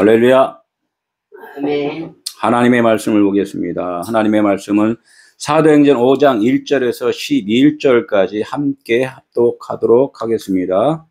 할렐루야. 아멘. 하나님의 말씀을 보겠습니다. 하나님의 말씀은 사도행전 5장 1절에서 11절까지 함께 합독하도록 하겠습니다.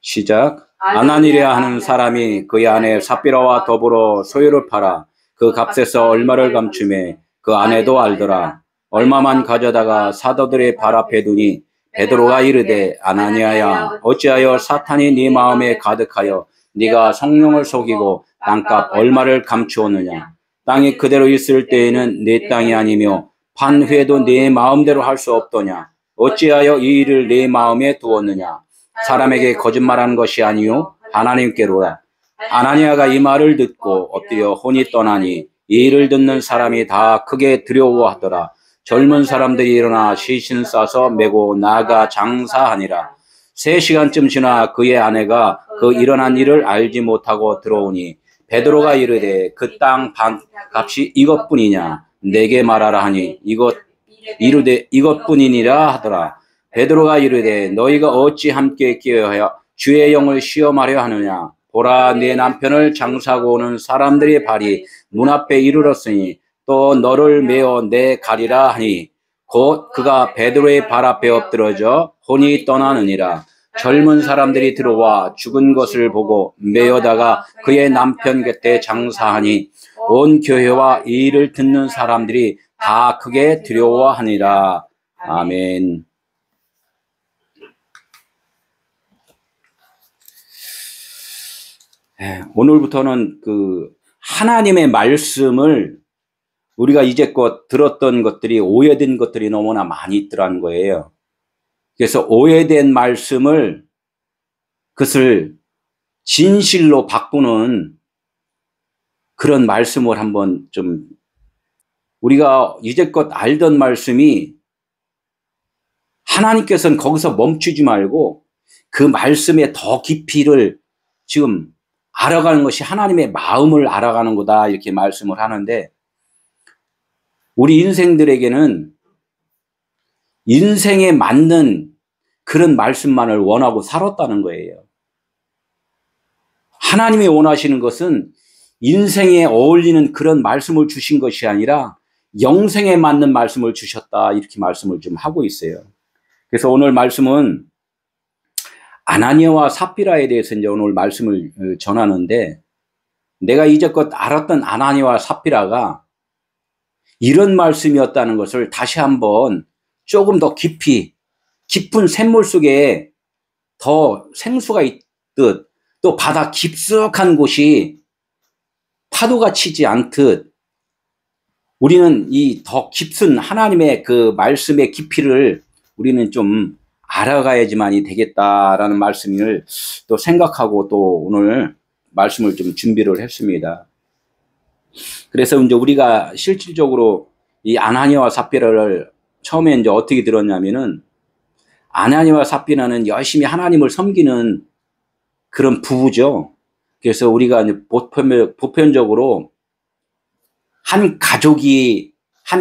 시작. 아나니랴 하는 사람이 그의 아내 삽비라와 더불어 소유를 팔아 그 값에서 얼마를 감추매 그 아내도 알더라. 얼마만 가져다가 사도들의 발 앞에 두니 베드로가 이르되 아나니아야 어찌하여 사탄이 네 마음에 가득하여 네가 성령을 속이고 땅값 얼마를 감추었느냐. 땅이 그대로 있을 때에는 네 땅이 아니며 판 후에도 네 마음대로 할 수 없더냐. 어찌하여 이 일을 네 마음에 두었느냐. 사람에게 거짓말한 것이 아니요 하나님께로라. 아나니아가 이 말을 듣고 엎드려 혼이 떠나니 이 일을 듣는 사람이 다 크게 두려워하더라. 젊은 사람들이 일어나 시신 싸서 메고 나가 장사하니라. 3시간쯤 지나 그의 아내가 그 일어난 일을 알지 못하고 들어오니 베드로가 이르되 그 땅 반 값이 이것뿐이냐. 내게 말하라 하니 이르되 이것뿐이니라 하더라. 베드로가 이르되 너희가 어찌 함께 끼어하여 주의 영을 시험하려 하느냐. 보라 네 남편을 장사하고 오는 사람들의 발이 문 앞에 이르렀으니 또 너를 메어 내 가리라 하니 곧 그가 베드로의 발 앞에 엎드러져 혼이 떠나느니라. 젊은 사람들이 들어와 죽은 것을 보고 메어다가 그의 남편 곁에 장사하니 온 교회와 이 일을 듣는 사람들이 다 크게 두려워하니라. 아멘. 오늘부터는 그 하나님의 말씀을 우리가 이제껏 들었던 것들이 오해된 것들이 너무나 많이 있더라는 거예요. 그래서 오해된 말씀을 그것을 진실로 바꾸는 그런 말씀을 한번 좀 우리가 이제껏 알던 말씀이 하나님께서는 거기서 멈추지 말고 그 말씀의 더 깊이를 지금 알아가는 것이 하나님의 마음을 알아가는 거다 이렇게 말씀을 하는데 우리 인생들에게는 인생에 맞는 그런 말씀만을 원하고 살았다는 거예요. 하나님이 원하시는 것은 인생에 어울리는 그런 말씀을 주신 것이 아니라 영생에 맞는 말씀을 주셨다 이렇게 말씀을 좀 하고 있어요. 그래서 오늘 말씀은 아나니아와 삽비라에 대해서 이제 오늘 말씀을 전하는데 내가 이제껏 알았던 아나니아와 삽비라가 이런 말씀이었다는 것을 다시 한번 조금 더 깊은 샘물 속에 더 생수가 있듯 또 바다 깊숙한 곳이 파도가 치지 않듯 우리는 이 더 깊은 하나님의 그 말씀의 깊이를 우리는 좀 알아가야지만이 되겠다라는 말씀을 또 생각하고 또 오늘 말씀을 좀 준비를 했습니다. 그래서 이제 우리가 실질적으로 이 아나니아와 삽비라를 처음에 이제 어떻게 들었냐면은 아나니아와 삽비라는 열심히 하나님을 섬기는 그런 부부죠. 그래서 우리가 이제 보편적으로 한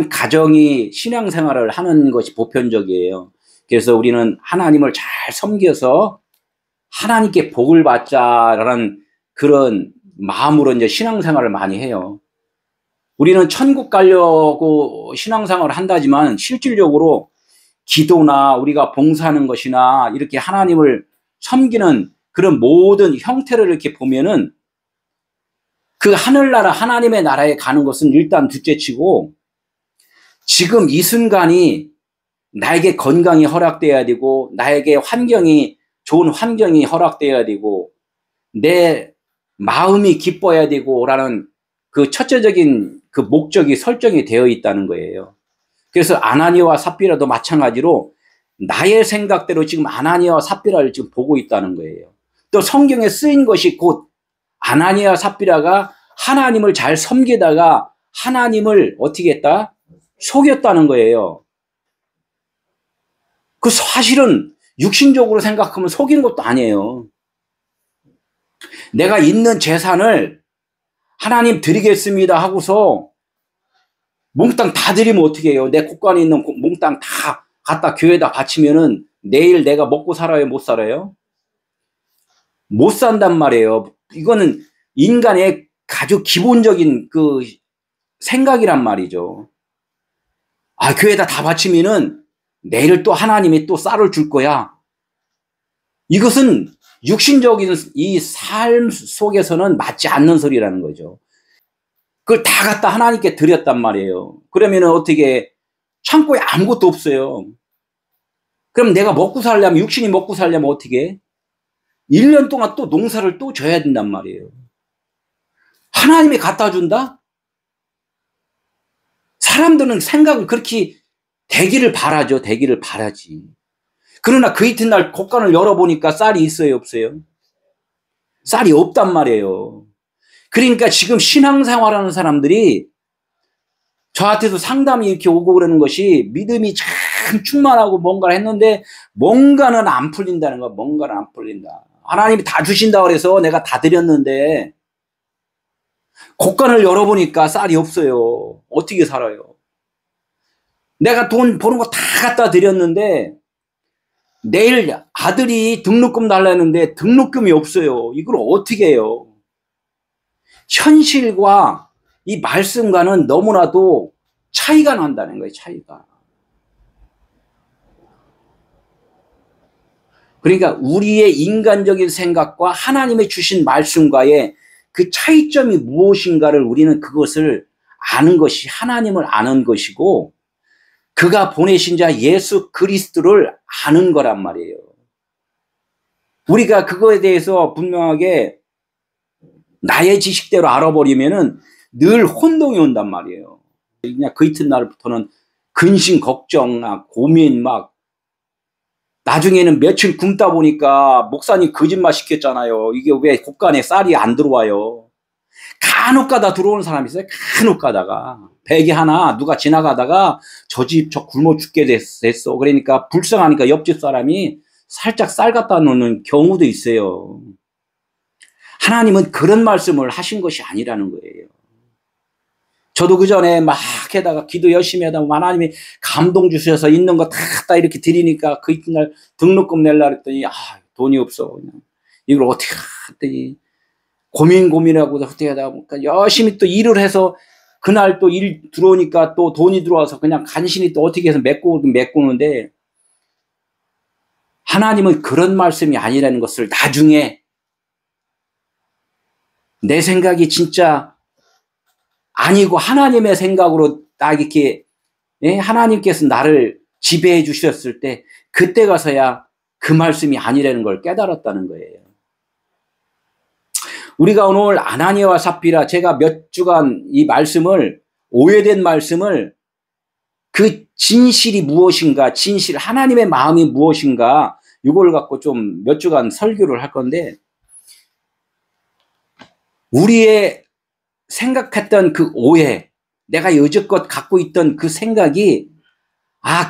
가정이 신앙생활을 하는 것이 보편적이에요. 그래서 우리는 하나님을 잘 섬겨서 하나님께 복을 받자라는 그런 마음으로 이제 신앙생활을 많이 해요. 우리는 천국 가려고 신앙생활을 한다지만 실질적으로 기도나 우리가 봉사하는 것이나 이렇게 하나님을 섬기는 그런 모든 형태를 이렇게 보면은 그 하늘나라 하나님의 나라에 가는 것은 일단 둘째치고 지금 이 순간이 나에게 건강이 허락돼야 되고 나에게 좋은 환경이 허락돼야 되고 내 마음이 기뻐야 되고 라는 그 첫째적인 그 목적이 설정이 되어 있다는 거예요. 그래서 아나니아와 삽비라도 마찬가지로 나의 생각대로 지금 아나니아와 삽비라를 지금 보고 있다는 거예요. 또 성경에 쓰인 것이 곧 아나니아와 삽비라가 하나님을 잘 섬기다가 하나님을 어떻게 했다? 속였다는 거예요. 그 사실은 육신적으로 생각하면 속인 것도 아니에요. 내가 있는 재산을 하나님 드리겠습니다 하고서 몽땅 다 드리면 어떻게 해요? 내 곳간에 있는 몽땅 다 갖다 교회에다 바치면은 내일 내가 먹고 살아요? 못 살아요? 못 산단 말이에요. 이거는 인간의 아주 기본적인 그 생각이란 말이죠. 아, 교회에다 다 바치면은 내일 또 하나님이 또 쌀을 줄 거야. 이것은 육신적인 이 삶 속에서는 맞지 않는 소리라는 거죠. 그걸 다 갖다 하나님께 드렸단 말이에요. 그러면은 어떻게 창고에 아무것도 없어요. 그럼 내가 먹고 살려면, 육신이 먹고 살려면 어떻게 해? 1년 동안 또 농사를 또 져야 된단 말이에요. 하나님이 갖다 준다? 사람들은 생각을 그렇게 되기를 바라죠. 되기를 바라지. 그러나 그 이튿날 곡간을 열어보니까 쌀이 있어요, 없어요? 쌀이 없단 말이에요. 그러니까 지금 신앙생활하는 사람들이 저한테도 상담이 이렇게 오고 그러는 것이 믿음이 참 충만하고 뭔가를 했는데 뭔가는 안 풀린다는 거야. 뭔가는 안 풀린다. 하나님이 다 주신다 그래서 내가 다 드렸는데 곡간을 열어보니까 쌀이 없어요. 어떻게 살아요? 내가 돈 버는 거 다 갖다 드렸는데 내일 아들이 등록금 달라는데 등록금이 없어요. 이걸 어떻게 해요? 현실과 이 말씀과는 너무나도 차이가 난다는 거예요. 차이가. 그러니까 우리의 인간적인 생각과 하나님의 주신 말씀과의 그 차이점이 무엇인가를 우리는 그것을 아는 것이 하나님을 아는 것이고 그가 보내신 자 예수 그리스도를 아는 거란 말이에요. 우리가 그거에 대해서 분명하게 나의 지식대로 알아버리면은 늘 혼동이 온단 말이에요. 그냥 그 이튿날부터는 근심, 걱정, 고민 막 나중에는 며칠 굶다 보니까 목사님 거짓말 시켰잖아요. 이게 왜 곡간에 쌀이 안 들어와요. 간혹 가다 들어오는 사람이 있어요. 간혹 가다가 베개 하나 누가 지나가다가 저 집 저 굶어 죽게 됐어. 그러니까 불쌍하니까 옆집 사람이 살짝 쌀 갖다 놓는 경우도 있어요. 하나님은 그런 말씀을 하신 것이 아니라는 거예요. 저도 그 전에 막 해다가 기도 열심히 하다 보면 하나님이 감동 주셔서 있는 거 다 이렇게 드리니까 그 이튿날 등록금 내려고 했더니 돈이 없어. 그냥 이걸 어떻게 했더니 고민하고 어떻게 하다 보니까 열심히 또 일을 해서 그날 또 일 들어오니까 또 돈이 들어와서 그냥 간신히 또 어떻게 해서 메꾸는데 하나님은 그런 말씀이 아니라는 것을 나중에 내 생각이 진짜 아니고 하나님의 생각으로 딱 이렇게 하나님께서 나를 지배해 주셨을 때 그때 가서야 그 말씀이 아니라는 걸 깨달았다는 거예요. 우리가 오늘 아나니아와 삽비라 제가 몇 주간 이 말씀을 오해된 말씀을 그 진실이 무엇인가 진실 하나님의 마음이 무엇인가 이걸 갖고 좀 몇 주간 설교를 할 건데 우리의 생각했던 그 오해 내가 여지껏 갖고 있던 그 생각이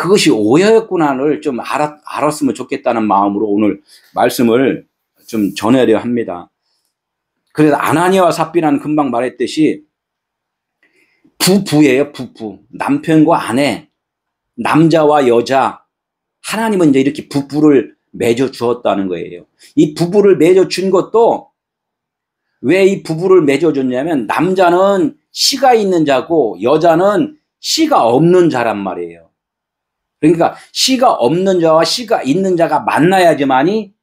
그것이 오해였구나를 좀 알았으면 좋겠다는 마음으로 오늘 말씀을 좀 전하려 합니다. 그래서 아나니아와 삽비라는 금방 말했듯이 부부예요. 부부. 남편과 아내, 남자와 여자. 하나님은 이제 이렇게 부부를 맺어 주었다는 거예요. 이 부부를 맺어 준 것도 왜 이 부부를 맺어 줬냐면 남자는 씨가 있는 자고 여자는 씨가 없는 자란 말이에요. 그러니까 씨가 없는 자와 씨가 있는 자가 만나야지만이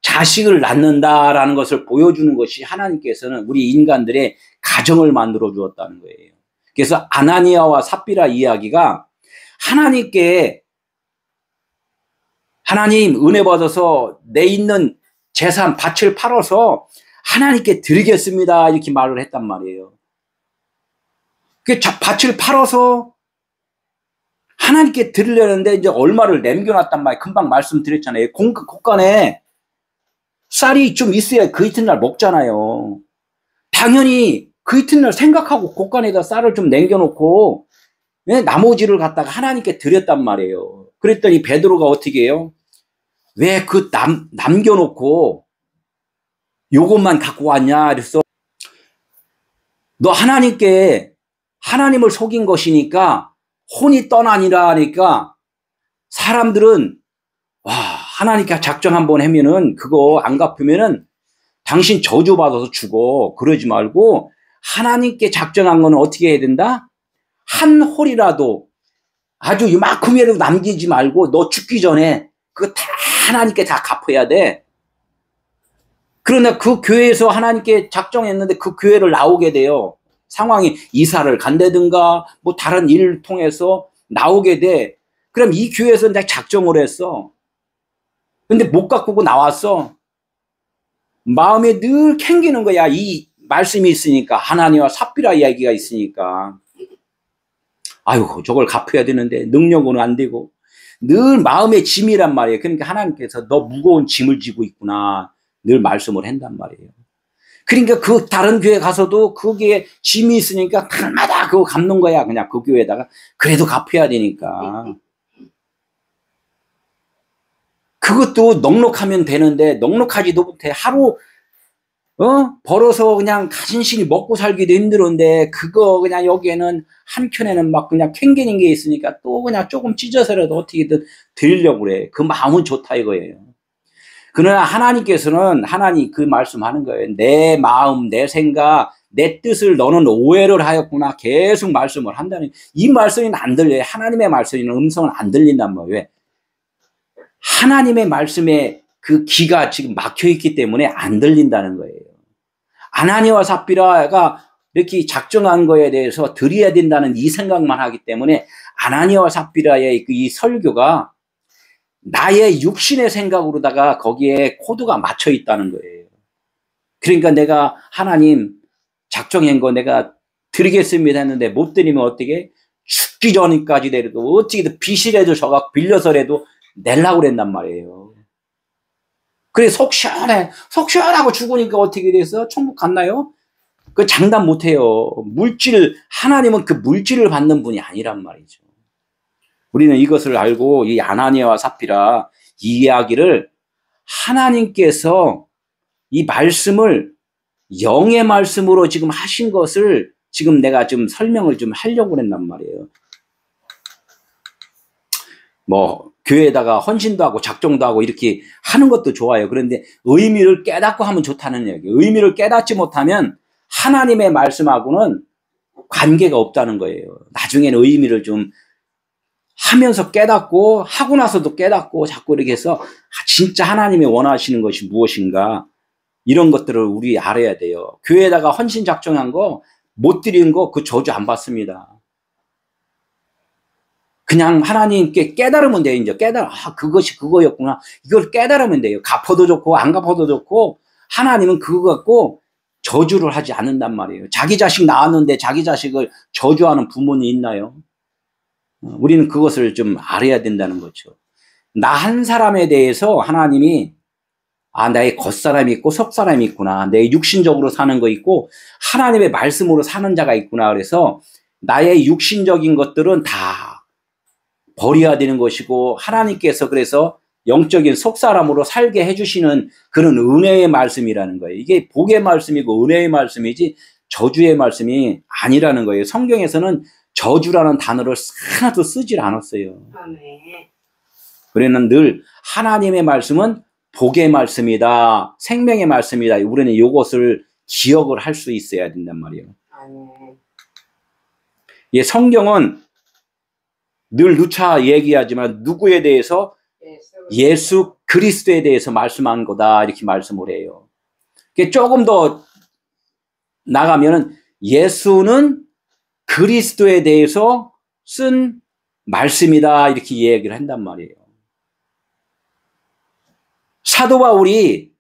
자식을 낳는다라는 것을 보여주는 것이 하나님께서는 우리 인간들의 가정을 만들어 주었다는 거예요. 그래서 아나니아와 삽비라 이야기가 하나님께 하나님 은혜 받아서 내 있는 재산 밭을 팔아서 하나님께 드리겠습니다 이렇게 말을 했단 말이에요. 그 밭을 팔아서 하나님께 드리려는데 이제 얼마를 남겨놨단 말이에요. 금방 말씀드렸잖아요. 곡간에 쌀이 좀 있어야 그 이튿날 먹잖아요. 당연히 그 이튿날 생각하고 곡간에다 쌀을 좀 남겨놓고 나머지를 갖다가 하나님께 드렸단 말이에요. 그랬더니 베드로가 어떻게 해요? 왜 그 남겨놓고 요것만 갖고 왔냐? 그래서 너 하나님을 속인 것이니까 혼이 떠나니라 하니까 사람들은 하나님께 작정 한번 하면은 그거 안 갚으면은 당신 저주받아서 죽어. 그러지 말고 하나님께 작정한 거는 어떻게 해야 된다? 한 홀이라도 아주 이만큼이라도 남기지 말고 너 죽기 전에 그거 다 하나님께 다 갚아야 돼. 그러나 그 교회에서 하나님께 작정했는데 그 교회를 나오게 돼요. 상황이 이사를 간다든가 뭐 다른 일을 통해서 나오게 돼. 그럼 이 교회에서 내가 작정을 했어. 근데 못 갚고 나왔어. 마음에 늘 캥기는 거야. 이 말씀이 있으니까. 하나님과 삽비라 이야기가 있으니까. 아유, 저걸 갚아야 되는데 능력으로는 안 되고. 늘 마음의 짐이란 말이에요. 그러니까 하나님께서 너 무거운 짐을 지고 있구나. 늘 말씀을 한단 말이에요. 그러니까 그 다른 교회 가서도 거기에 짐이 있으니까 날마다 그거 갚는 거야. 그냥 그 교회에다가. 그래도 갚아야 되니까. 그것도 넉넉하면 되는데 넉넉하지도 못해. 하루 벌어서 그냥 가진신이 먹고 살기도 힘들은데 그거 그냥 여기에는 한켠에는 막 그냥 캥기는 게 있으니까 또 그냥 조금 찢어서라도 어떻게든 드리려고 그래. 그 마음은 좋다 이거예요. 그러나 하나님께서는 하나님 그 말씀하는 거예요. 내 마음, 내 생각, 내 뜻을 너는 오해를 하였구나. 계속 말씀을 한다는. 이 말씀이 안 들려요. 하나님의 말씀이는 음성은 안 들린단 말이에요. 왜? 하나님의 말씀에 그 귀가 지금 막혀 있기 때문에 안 들린다는 거예요. 아나니와 삽비라가 이렇게 작정한 거에 대해서 드려야 된다는 이 생각만 하기 때문에 아나니와 삽비라의 이 설교가 나의 육신의 생각으로다가 거기에 코드가 맞춰 있다는 거예요. 그러니까 내가 하나님 작정한 거 내가 드리겠습니다 했는데 못 드리면 어떻게? 죽기 전까지라도 어떻게든 빚이라도 저가 빌려서라도 내려고 그랬단 말이에요. 그래 속 시원해. 속 시원하고 죽으니까 어떻게 돼서 천국 갔나요? 그 장담 못해요. 물질, 하나님은 그 물질을 받는 분이 아니란 말이죠. 우리는 이것을 알고 이 아나니아와 삽비라 이 이야기를 하나님께서 이 말씀을 영의 말씀으로 지금 하신 것을 지금 내가 좀 설명을 좀 하려고 했단 말이에요. 뭐 교회에다가 헌신도 하고 작정도 하고 이렇게 하는 것도 좋아요. 그런데 의미를 깨닫고 하면 좋다는 얘기예요. 의미를 깨닫지 못하면 하나님의 말씀하고는 관계가 없다는 거예요. 나중에는 의미를 좀 하면서 깨닫고 하고 나서도 깨닫고 자꾸 이렇게 해서 진짜 하나님이 원하시는 것이 무엇인가 이런 것들을 우리 알아야 돼요. 교회에다가 헌신 작정한 거 못 드리는 거 그 저주 안 받습니다. 그냥 하나님께 깨달으면 돼요. 이제 그것이 그거였구나. 이걸 깨달으면 돼요. 갚아도 좋고 안 갚아도 좋고 하나님은 그거 갖고 저주를 하지 않는단 말이에요. 자기 자식 낳았는데 자기 자식을 저주하는 부모는 있나요? 우리는 그것을 좀 알아야 된다는 거죠. 나 한 사람에 대해서 하나님이 나의 겉사람이 있고 속사람이 있구나. 내 육신적으로 사는 거 있고 하나님의 말씀으로 사는 자가 있구나. 그래서 나의 육신적인 것들은 다 버려야 되는 것이고 하나님께서 그래서 영적인 속사람으로 살게 해주시는 그런 은혜의 말씀이라는 거예요. 이게 복의 말씀이고 은혜의 말씀이지 저주의 말씀이 아니라는 거예요. 성경에서는 저주라는 단어를 하나도 쓰질 않았어요. 우리는 늘 하나님의 말씀은 복의 말씀이다. 생명의 말씀이다. 우리는 이것을 기억을 할 수 있어야 된단 말이에요. 예, 성경은 늘 누차 얘기하지만 누구에 대해서? 예수 그리스도에 대해서 말씀한 거다. 이렇게 말씀을 해요. 조금 더 나가면은 예수는 그리스도에 대해서 쓴 말씀이다. 이렇게 얘기를 한단 말이에요. 사도 바울이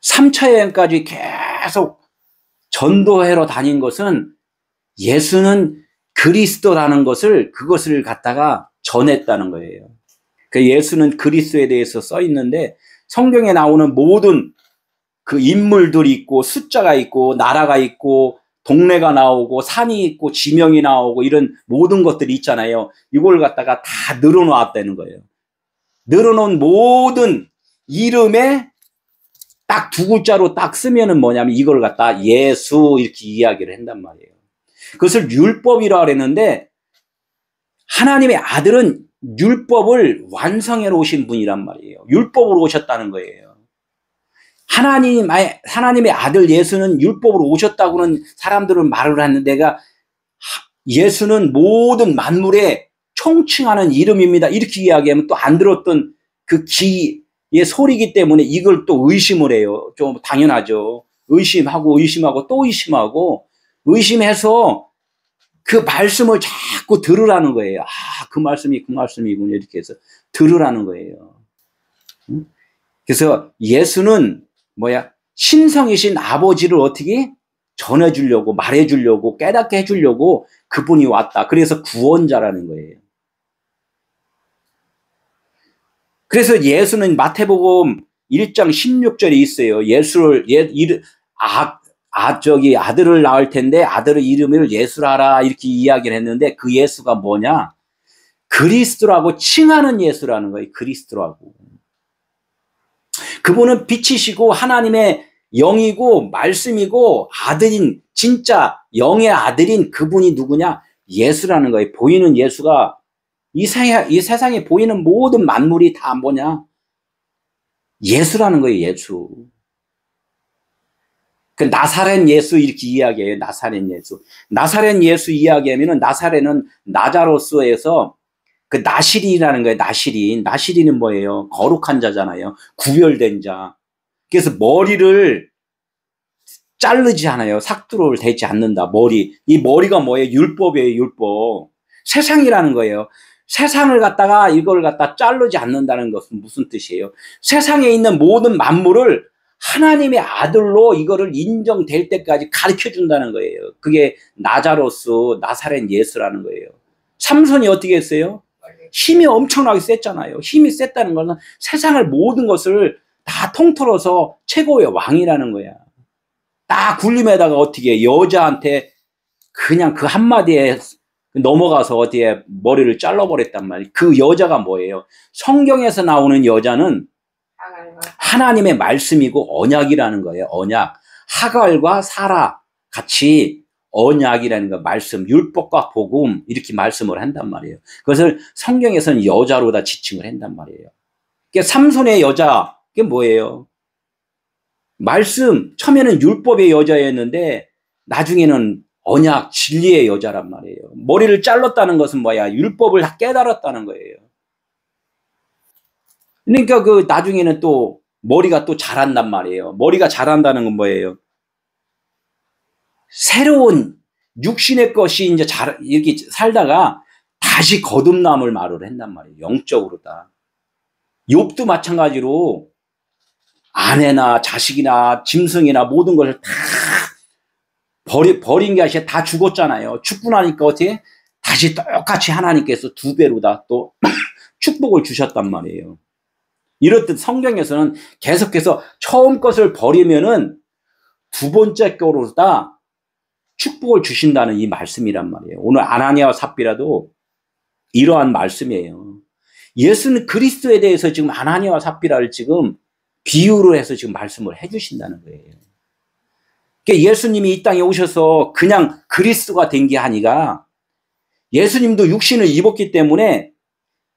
3차 여행까지 계속 전도하러 다닌 것은 예수는 그리스도라는 것을 그것을 갖다가 전했다는 거예요. 그 예수는 그리스도에 대해서 써 있는데 성경에 나오는 모든 그 인물들이 있고 숫자가 있고 나라가 있고 동네가 나오고 산이 있고 지명이 나오고 이런 모든 것들이 있잖아요. 이걸 갖다가 다 늘어놓았다는 거예요. 늘어놓은 모든 이름에 딱 두 글자로 딱 쓰면은 뭐냐면 이걸 갖다 예수 이렇게 이야기를 한단 말이에요. 그것을 율법이라고 그랬는데 하나님의 아들은 율법을 완성해 오신 분이란 말이에요. 율법으로 오셨다는 거예요. 하나님의 아들 예수는 율법으로 오셨다고는 사람들은 말을 하는데, 예수는 모든 만물에 총칭하는 이름입니다. 이렇게 이야기하면 또 안 들었던 그 기의 소리이기 때문에 이걸 또 의심을 해요. 좀 당연하죠. 의심하고 또 의심하고 의심해서 그 말씀을 자꾸 들으라는 거예요. 그 말씀이 그 말씀이군요. 이렇게 해서 들으라는 거예요. 그래서 예수는 신성이신 아버지를 어떻게 전해주려고, 말해주려고, 깨닫게 해주려고 그분이 왔다. 그래서 구원자라는 거예요. 그래서 예수는 마태복음 1장 16절에 있어요. 아들을 낳을 텐데 아들의 이름을 예수라라 이렇게 이야기를 했는데, 그 예수가 뭐냐? 그리스도라고 칭하는 예수라는 거예요. 그리스도라고. 그분은 빛이시고 하나님의 영이고 말씀이고 아들인, 진짜 영의 아들인 그분이 누구냐? 예수라는 거예요. 보이는 예수가, 이 세상에 보이는 모든 만물이 다 뭐냐? 예수라는 거예요. 예수. 그 나사렛 예수 이렇게 이야기해요. 나사렛 예수. 나사렛 예수 이야기하면은, 나사렛은 나자로스에서 그 나시린이라는 거예요. 나시린은 뭐예요? 거룩한 자잖아요. 구별된 자. 그래서 머리를 자르지 않아요. 삭두를 대지 않는다. 이 머리가 뭐예요? 율법이에요. 율법. 세상이라는 거예요. 세상을 갖다가 이걸 갖다 자르지 않는다는 것은 무슨 뜻이에요? 세상에 있는 모든 만물을 하나님의 아들로 이거를 인정될 때까지 가르쳐 준다는 거예요. 그게 나사렛 예수라는 거예요. 삼손이 어떻게 했어요? 힘이 엄청나게 셌잖아요. 힘이 셌다는 것은 세상을 모든 것을 다 통틀어서 최고의 왕이라는 거야. 딱 굴림에다가 어떻게 여자한테 그냥 그 한마디에 넘어가서 어디에 머리를 잘라버렸단 말이에요. 그 여자가 뭐예요? 성경에서 나오는 여자는 하나님의 말씀이고 언약이라는 거예요. 언약. 하갈과 사라 같이 언약이라는 거, 말씀, 율법과 복음 이렇게 말씀을 한단 말이에요. 그것을 성경에서는 여자로 다 지칭을 한단 말이에요. 그러니까 삼손의 여자, 그게 뭐예요? 말씀, 처음에는 율법의 여자였는데 나중에는 언약, 진리의 여자란 말이에요. 머리를 잘랐다는 것은 뭐야? 율법을 다 깨달았다는 거예요. 그러니까 그 나중에는 또 머리가 또 자란단 말이에요. 머리가 자란다는 건 뭐예요? 새로운 육신의 것이 이제 이렇게 살다가 다시 거듭남을 말을 한단 말이에요. 영적으로 다. 욥도 마찬가지로 아내나 자식이나 짐승이나 모든 것을 다 버린 게 아니라 다 죽었잖아요. 죽고 나니까 어떻게? 다시 똑같이 하나님께서 2배로 다 또 축복을 주셨단 말이에요. 이렇듯 성경에서는 계속해서 처음 것을 버리면은 2번째 거로 다 축복을 주신다는 이 말씀이란 말이에요. 오늘 아나니아와 삽비라도 이러한 말씀이에요. 예수는 그리스도에 대해서 지금 아나니아와 삽비라를 지금 비유로 해서 지금 말씀을 해주신다는 거예요. 그러니까 예수님이 이 땅에 오셔서 그냥 그리스도가 된 게 아니라 예수님도 육신을 입었기 때문에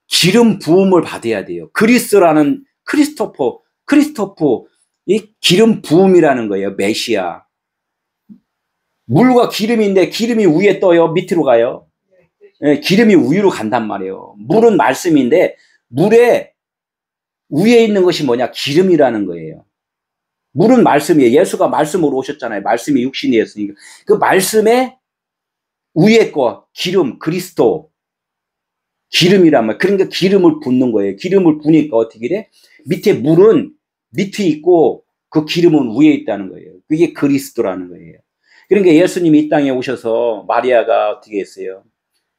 기름 부음을 받아야 돼요. 그리스도라는 크리스토프, 이 기름 부음이라는 거예요. 메시아. 물과 기름인데 기름이 위에 떠요? 밑으로 가요? 네, 기름이 위로 간단 말이에요. 물은 말씀인데 물에 위에 있는 것이 뭐냐? 기름이라는 거예요. 물은 말씀이에요. 예수가 말씀으로 오셨잖아요. 말씀이 육신이 었으니까. 그 말씀에 위에 거, 기름, 그리스도, 기름이란 말. 그러니까 기름을 붓는 거예요. 기름을 부니까 어떻게 돼? 밑에 물은 밑에 있고 그 기름은 위에 있다는 거예요. 그게 그리스도라는 거예요. 그러니까 예수님이 이 땅에 오셔서 마리아가 어떻게 했어요?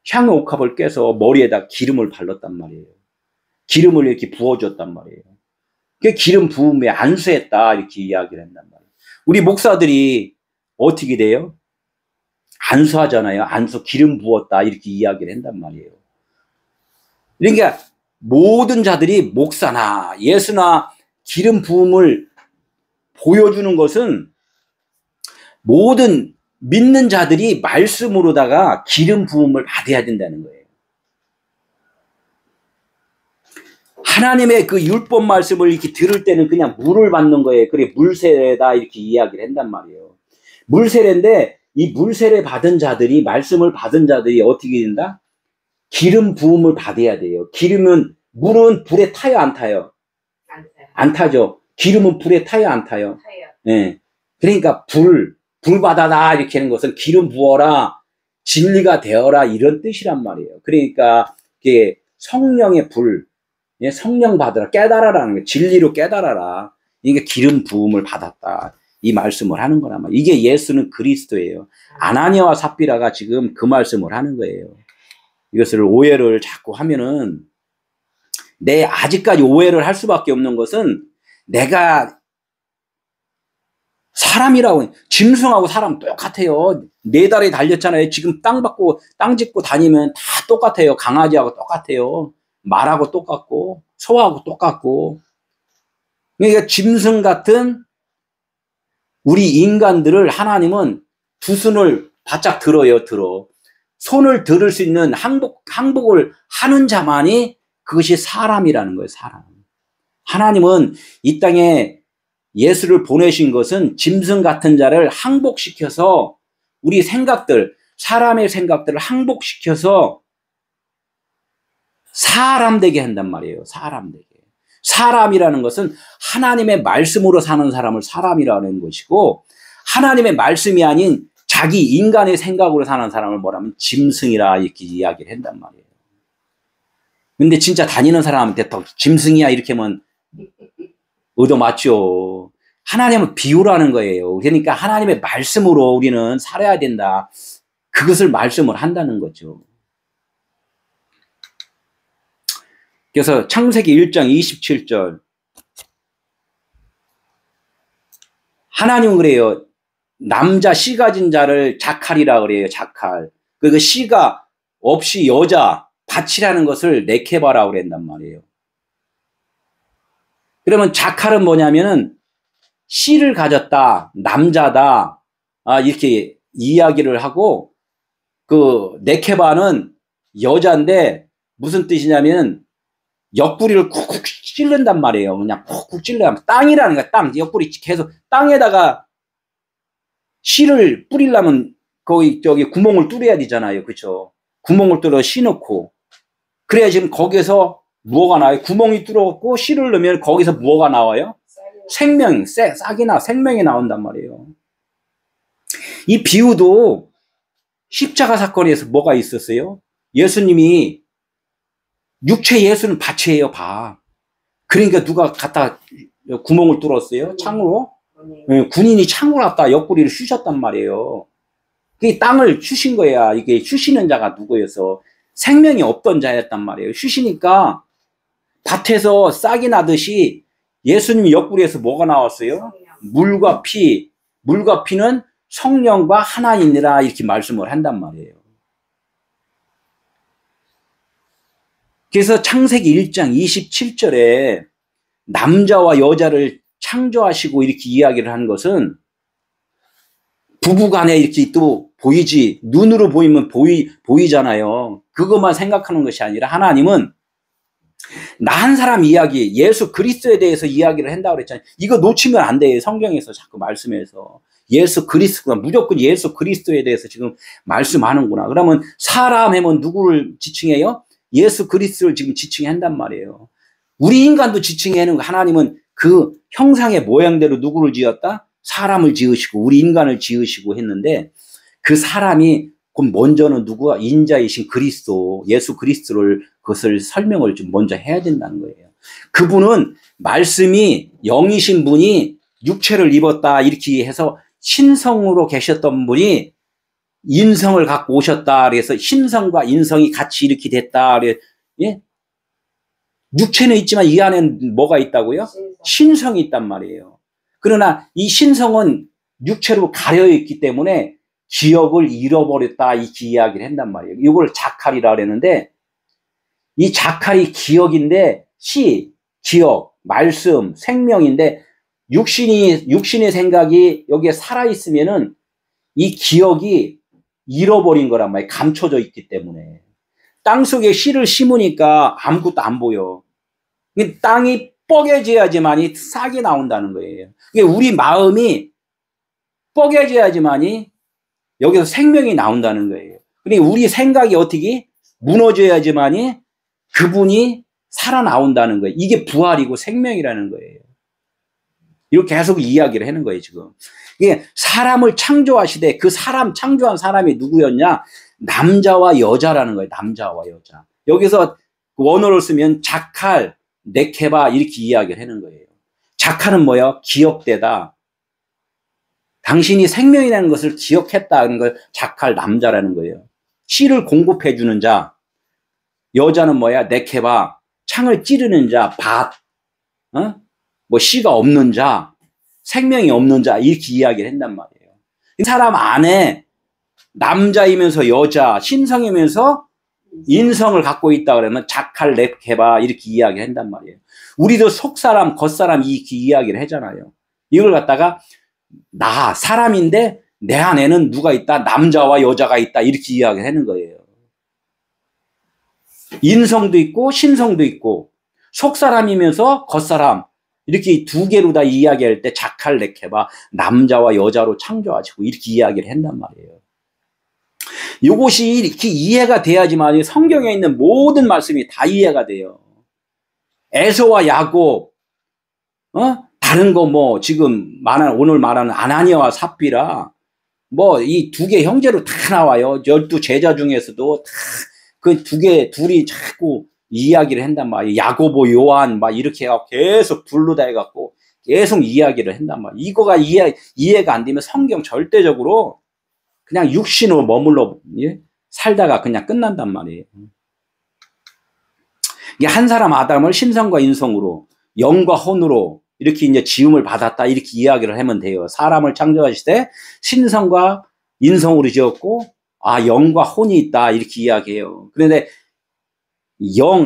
향유 옥합을 깨서 머리에다 기름을 발랐단 말이에요. 기름을 이렇게 부어줬단 말이에요. 그 기름 부음에 안수했다 이렇게 이야기를 한단 말이에요. 우리 목사들이 어떻게 돼요? 안수하잖아요. 안수 기름 부었다 이렇게 이야기를 한단 말이에요. 그러니까 모든 자들이 목사나 예수나 기름 부음을 보여주는 것은 모든 믿는 자들이 말씀으로다가 기름 부음을 받아야 된다는 거예요. 하나님의 그 율법 말씀을 이렇게 들을 때는 그냥 물을 받는 거예요. 그래, 물세례다 이렇게 이야기를 한단 말이에요. 물세례인데 이 물세례 받은 자들이, 말씀을 받은 자들이 어떻게 된다? 기름 부음을 받아야 돼요. 기름은, 물은 불에 타요, 안 타요? 안 타죠. 기름은 불에 타요, 안 타요? 타요. 예. 그러니까 불 받아라 이렇게 하는 것은 기름 부어라, 진리가 되어라 이런 뜻이란 말이에요. 그러니까 이게 성령의 불, 예, 성령 받으라, 깨달아라는 거예요. 진리로 깨달아라. 이게 기름 부음을 받았다. 이 말씀을 하는 거란 말이에요. 이게 예수는 그리스도예요. 아나니아와 삽비라가 지금 그 말씀을 하는 거예요. 이것을 오해를 자꾸 하면은, 아직까지 오해를 할 수밖에 없는 것은, 내가 사람이라고, 짐승하고 사람 똑같아요. 4달에 달렸잖아요. 지금 땅 짚고 다니면 다 똑같아요. 강아지하고 똑같아요. 말하고 똑같고, 소하고 똑같고. 그러니까 짐승 같은 우리 인간들을 하나님은 두 손을 바짝 들어. 손을 들을 수 있는 항복을 하는 자만이 그것이 사람이라는 거예요, 사람. 하나님은 이 땅에 예수를 보내신 것은 짐승 같은 자를 항복시켜서 우리 생각들, 사람의 생각들을 항복시켜서 사람 되게 한단 말이에요. 사람 되게. 사람이라는 것은 하나님의 말씀으로 사는 사람을 사람이라는 것이고, 하나님의 말씀이 아닌 자기 인간의 생각으로 사는 사람을 뭐라면 짐승이라 이렇게 이야기를 한단 말이에요. 근데 진짜 다니는 사람한테 더 짐승이야 이렇게 하면 얻어맞죠. 하나님은 비유라는 거예요. 그러니까 하나님의 말씀으로 우리는 살아야 된다. 그것을 말씀을 한다는 거죠. 그래서 창세기 1장 27절. 하나님은 그래요. 남자 씨 가진 자를 자칼이라 그래요. 자칼. 그 씨가 없이 여자 밭이라는 것을 네케바라고 그랬단 말이에요. 그러면 자칼은 뭐냐면은 씨를 가졌다, 남자다, 이렇게 이야기를 하고, 그 네케바는 여자인데 무슨 뜻이냐면 옆구리를 쿡쿡 찔른단 말이에요. 그냥 쿡쿡 찔러요. 땅이라는 거야. 땅. 옆구리 계속 땅에다가 씨를 뿌리려면 거기 구멍을 뚫어야 되잖아요. 그렇죠? 구멍을 뚫어 씨 넣고. 그래야 지금 거기서 무엇가 나와요? 구멍이 뚫었고 씨를 넣으면 거기서 무엇가 나와요? 싹이나 생명이 나온단 말이에요. 이 비유도 십자가 사건에서 뭐가 있었어요? 예수님이 육체 예수는 밭이에요, 밭. 그러니까 누가 갖다 구멍을 뚫었어요? 창으로? 네, 군인이 창으로 갖다 옆구리를 쑤셨단 말이에요. 그 땅을 쑤신 거야. 이게 쑤시는 자가 누구여서 생명이 없던 자였단 말이에요. 쑤시니까 밭에서 싹이 나듯이 예수님 옆구리에서 뭐가 나왔어요? 물과 피. 물과 피는 성령과 하나이니라 이렇게 말씀을 한단 말이에요. 그래서 창세기 1장 27절에 남자와 여자를 창조하시고 이렇게 이야기를 한 것은 부부간에 이렇게 또 보이지, 눈으로 보이면 보이잖아요. 그것만 생각하는 것이 아니라 하나님은 나 한 사람 이야기, 예수 그리스도에 대해서 이야기를 한다고 그랬잖아요. 이거 놓치면 안 돼요. 성경에서 자꾸 말씀해서. 예수 그리스도가 무조건 예수 그리스도에 대해서 지금 말씀하는구나. 그러면 사람 하면 누구를 지칭해요? 예수 그리스도를 지금 지칭한단 말이에요. 우리 인간도 지칭하는 거. 하나님은 그 형상의 모양대로 누구를 지었다? 사람을 지으시고 우리 인간을 지으시고 했는데 그 사람이 그럼 먼저는 누구가? 인자이신 그리스도, 예수 그리스도를 그것을 설명을 좀 먼저 해야 된다는 거예요. 그분은 말씀이 영이신 분이 육체를 입었다 이렇게 해서 신성으로 계셨던 분이 인성을 갖고 오셨다. 그래서 신성과 인성이 같이 이렇게 됐다. 예? 육체는 있지만 이 안에는 뭐가 있다고요? 신성이 있단 말이에요. 그러나 이 신성은 육체로 가려 있기 때문에 기억을 잃어버렸다 이렇게 이야기를 한단 말이에요. 이걸 자칼이라 그랬는데 이 자칼이 기억인데 기억, 말씀, 생명인데 육신의 생각이 여기에 살아있으면은 이 기억이 잃어버린 거란 말이에요. 감춰져 있기 때문에. 땅속에 씨를 심으니까 아무것도 안 보여. 땅이 뻐개져야지만이 싹이 나온다는 거예요. 우리 마음이 뻐개져야지만이 여기서 생명이 나온다는 거예요. 그러니까 우리 생각이 어떻게 무너져야지만이 그분이 살아나온다는 거예요. 이게 부활이고 생명이라는 거예요. 이렇게 계속 이야기를 하는 거예요, 지금. 이게 사람을 창조하시되 그 사람, 창조한 사람이 누구였냐? 남자와 여자라는 거예요. 남자와 여자. 여기서 원어를 쓰면 자칼, 네케바 이렇게 이야기를 하는 거예요. 자칼은 뭐예요? 기억되다. 당신이 생명이라는 것을 기억했다는 걸 자칼 남자라는 거예요. 씨를 공급해 주는 자. 여자는 뭐야? 네케바. 창을 찌르는 자, 밭. 뭐 씨가 없는 자, 생명이 없는 자 이렇게 이야기를 한단 말이에요. 이 사람 안에 남자이면서 여자, 신성이면서 인성을 갖고 있다 그러면 자칼 네케바 이렇게 이야기를 한단 말이에요. 우리도 속사람, 겉사람 이렇게 이야기를 하잖아요. 이걸 갖다가 나 사람인데 내 안에는 누가 있다? 남자와 여자가 있다 이렇게 이야기를 하는 거예요. 인성도 있고 신성도 있고 속사람이면서 겉사람 이렇게 두 개로 다 이야기할 때 자칼 네케바 남자와 여자로 창조하시고 이렇게 이야기를 한단 말이에요. 이것이 이렇게 이해가 돼야지만 성경에 있는 모든 말씀이 다 이해가 돼요. 에서와 야곱, 다른 거 뭐 지금 오늘 말하는 아나니아와 삽비라 뭐 이 두 개 형제로 다 나와요. 12 제자 중에서도 다 그 둘이 자꾸 이야기를 한단 말이에요. 야고보, 요한 막 이렇게 해갖고 계속 불러다 해갖고 계속 이야기를 한단 말이에요. 이거가 이해가 안 되면 성경 절대적으로 그냥 육신으로 머물러 살다가 그냥 끝난단 말이에요. 이게 한 사람 아담을 신성과 인성으로 영과 혼으로 이렇게 이제 지음을 받았다 이렇게 이야기를 하면 돼요. 사람을 창조하실 때 신성과 인성으로 지었고 영과 혼이 있다 이렇게 이야기해요. 그런데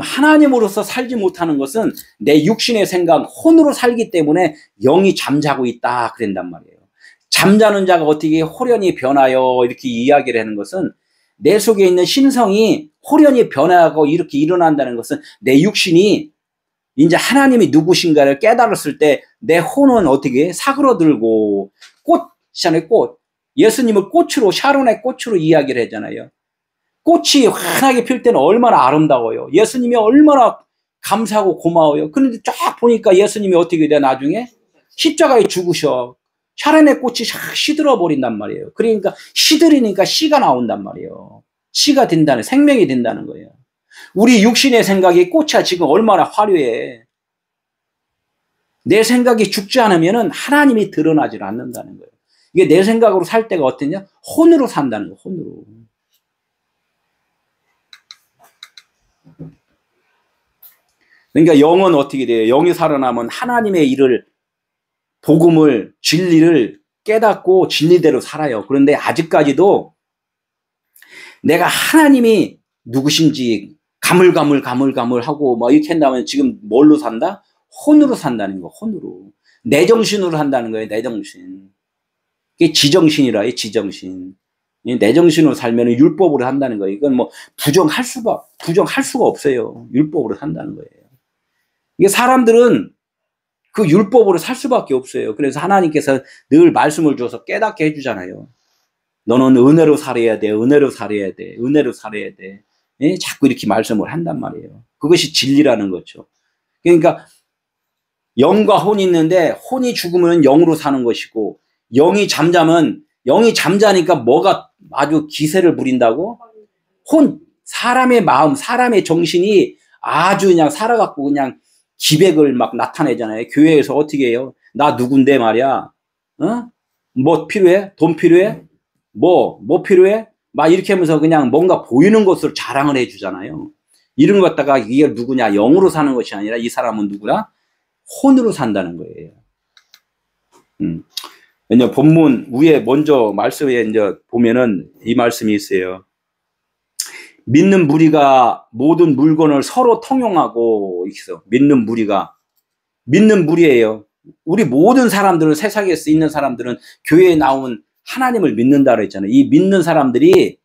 하나님으로서 살지 못하는 것은 내 육신의 생각, 혼으로 살기 때문에 영이 잠자고 있다 그런단 말이에요. 잠자는 자가 어떻게 호련히 변하여 이렇게 이야기를 하는 것은 내 속에 있는 신성이 호련히 변하고 이렇게 일어난다는 것은 내 육신이 이제 하나님이 누구신가를 깨달았을 때 내 혼은 어떻게 사그러들고 꽃이잖아요. 꽃. 예수님을 꽃으로 샤론의 꽃으로 이야기를 하잖아요. 꽃이 환하게 필 때는 얼마나 아름다워요. 예수님이 얼마나 감사하고 고마워요. 그런데 쫙 보니까 예수님이 어떻게 돼 나중에 십자가에 죽으셔. 샤론의 꽃이 샥 시들어 버린단 말이에요. 그러니까 시들으니까 씨가 나온단 말이에요. 씨가 된다는 생명이 된다는 거예요. 우리 육신의 생각이 꽃이야 지금 얼마나 화려해. 내 생각이 죽지 않으면 하나님이 드러나질 않는다는 거예요. 이게 내 생각으로 살 때가 어떠냐? 혼으로 산다는 거예요. 혼으로. 그러니까 영은 어떻게 돼요? 영이 살아나면 하나님의 일을 복음을 진리를 깨닫고 진리대로 살아요. 그런데 아직까지도 내가 하나님이 누구신지 가물가물하고 뭐 이렇게 한다면 지금 뭘로 산다? 혼으로 산다는 거. 혼으로. 내 정신으로 산다는 거예요. 내 정신. 이게 지정신이라 해. 지정신. 내 정신으로 살면 율법으로 한다는 거예요. 이건 뭐 부정할 수가 없어요. 율법으로 산다는 거예요. 이게 사람들은 그 율법으로 살 수밖에 없어요. 그래서 하나님께서 늘 말씀을 줘서 깨닫게 해주잖아요. 너는 은혜로 살아야 돼. 은혜로 살아야 돼. 은혜로 살아야 돼. 예? 자꾸 이렇게 말씀을 한단 말이에요. 그것이 진리라는 거죠. 그러니까 영과 혼이 있는데 혼이 죽으면 영으로 사는 것이고 영이 잠자니까 뭐가 아주 기세를 부린다고? 사람의 마음, 사람의 정신이 아주 그냥 살아갖고 그냥 기백을 막 나타내잖아요. 교회에서 어떻게 해요? 나 누군데 말이야. 뭐 필요해? 돈 필요해? 뭐 필요해? 막 이렇게 하면서 그냥 뭔가 보이는 것으로 자랑을 해주잖아요. 이런 것 갖다가 이게 누구냐? 영으로 사는 것이 아니라 이 사람은 누구냐? 혼으로 산다는 거예요. 왜냐 본문 위에 먼저 말씀에 이제 보면은 이 말씀이 있어요. 믿는 무리가 모든 물건을 서로 통용하고 있어. 믿는 무리예요. 우리 모든 사람들은 세상에 있는 사람들은 교회에 나온 하나님을 믿는다 그랬잖아요. 이 믿는 사람들이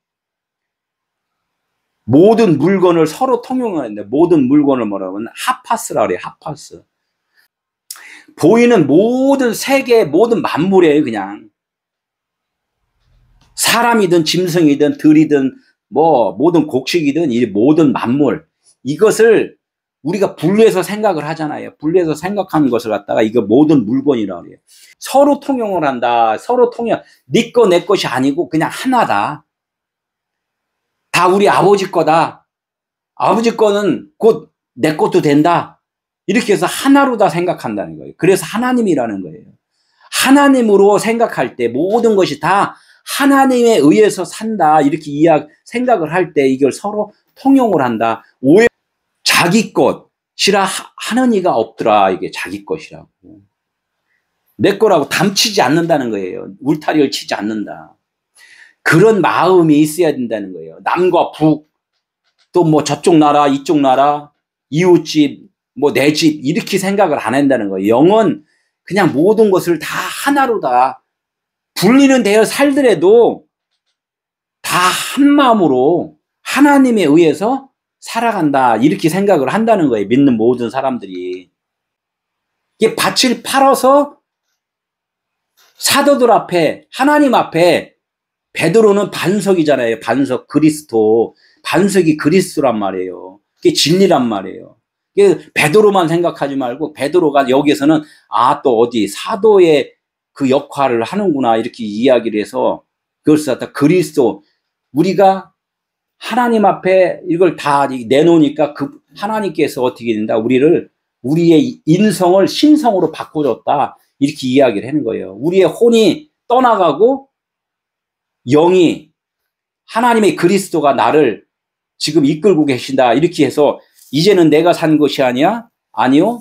모든 물건을 서로 통용하는데 모든 물건을 뭐라고 하면 하파스라 그래요. 하파스. 보이는 모든 세계 모든 만물이에요. 그냥 사람이든 짐승이든 들이든 뭐 모든 곡식이든 이 모든 만물 이것을 우리가 분리해서 생각을 하잖아요. 분리해서 생각하는 것을 갖다가 이거 모든 물건이라고 그래요. 서로 통용을 한다. 서로 통용. 네 거 내 것이 아니고 그냥 하나다. 다 우리 아버지 거다. 아버지 거는 곧 내 것도 된다. 이렇게 해서 하나로 다 생각한다는 거예요. 그래서 하나님이라는 거예요. 하나님으로 생각할 때 모든 것이 다 하나님에 의해서 산다. 이렇게 생각을 할 때 이걸 서로 통용을 한다. 오해 자기 것이라 하는 이가 없더라. 이게 자기 것이라고. 내 거라고 담치지 않는다는 거예요. 울타리를 치지 않는다. 그런 마음이 있어야 된다는 거예요. 남과 북, 또 뭐 저쪽 나라, 이쪽 나라, 이웃집, 뭐 내 집 이렇게 생각을 안 한다는 거예요. 영은 그냥 모든 것을 다 하나로 다 분리는 되어 살더라도 다 한 마음으로 하나님에 의해서 살아간다. 이렇게 생각을 한다는 거예요. 믿는 모든 사람들이. 이게 밭을 팔아서 사도들 앞에 하나님 앞에 베드로는 반석이잖아요. 반석 그리스도. 반석이 그리스도란 말이에요. 그게 진리란 말이에요. 베드로만 생각하지 말고 베드로가 여기에서는 또 어디 사도의 그 역할을 하는구나 이렇게 이야기를 해서 그것을 갖다 그리스도 우리가 하나님 앞에 이걸 다 내놓으니까 그 하나님께서 어떻게 된다 우리의 인성을 신성으로 바꿔줬다 이렇게 이야기를 하는 거예요. 우리의 혼이 떠나가고 영이 하나님의 그리스도가 나를 지금 이끌고 계신다 이렇게 해서 이제는 내가 산 것이 아니야? 아니요.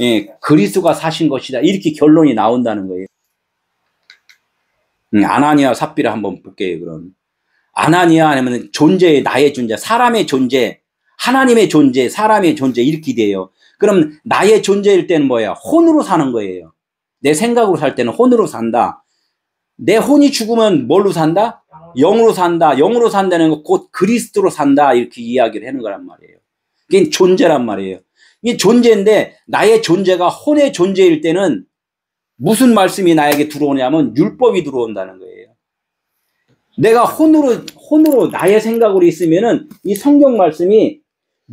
예, 그리스도가 사신 것이다. 이렇게 결론이 나온다는 거예요. 아나니아 삽비라 한번 볼게요. 그럼 아나니아 아니면 존재의 나의 존재, 사람의 존재, 하나님의 존재, 사람의 존재 이렇게 돼요. 그럼 나의 존재일 때는 뭐야? 혼으로 사는 거예요. 내 생각으로 살 때는 혼으로 산다. 내 혼이 죽으면 뭘로 산다? 영으로 산다. 영으로 산다는 거 곧 그리스도로 산다. 이렇게 이야기를 하는 거란 말이에요. 이게 존재란 말이에요. 이게 존재인데 나의 존재가 혼의 존재일 때는 무슨 말씀이 나에게 들어오냐면 율법이 들어온다는 거예요. 내가 혼으로 나의 생각으로 있으면은 이 성경 말씀이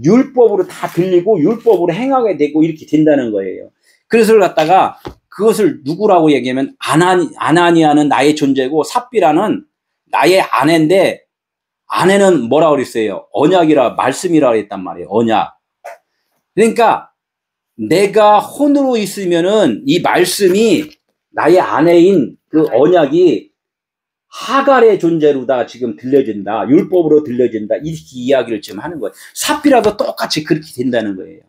율법으로 다 들리고 율법으로 행하게 되고 이렇게 된다는 거예요. 그래서 갖다가 그것을 누구라고 얘기하면 아나니아는 나의 존재고 삽비라는 나의 아내인데 아내는 뭐라고 그랬어요? 언약이라 말씀이라고 했단 말이에요. 언약. 그러니까 내가 혼으로 있으면은 이 말씀이 나의 아내인 그 언약이 하갈의 존재로다 지금 들려진다. 율법으로 들려진다. 이렇게 이야기를 지금 하는 거예요. 삽비라도 똑같이 그렇게 된다는 거예요.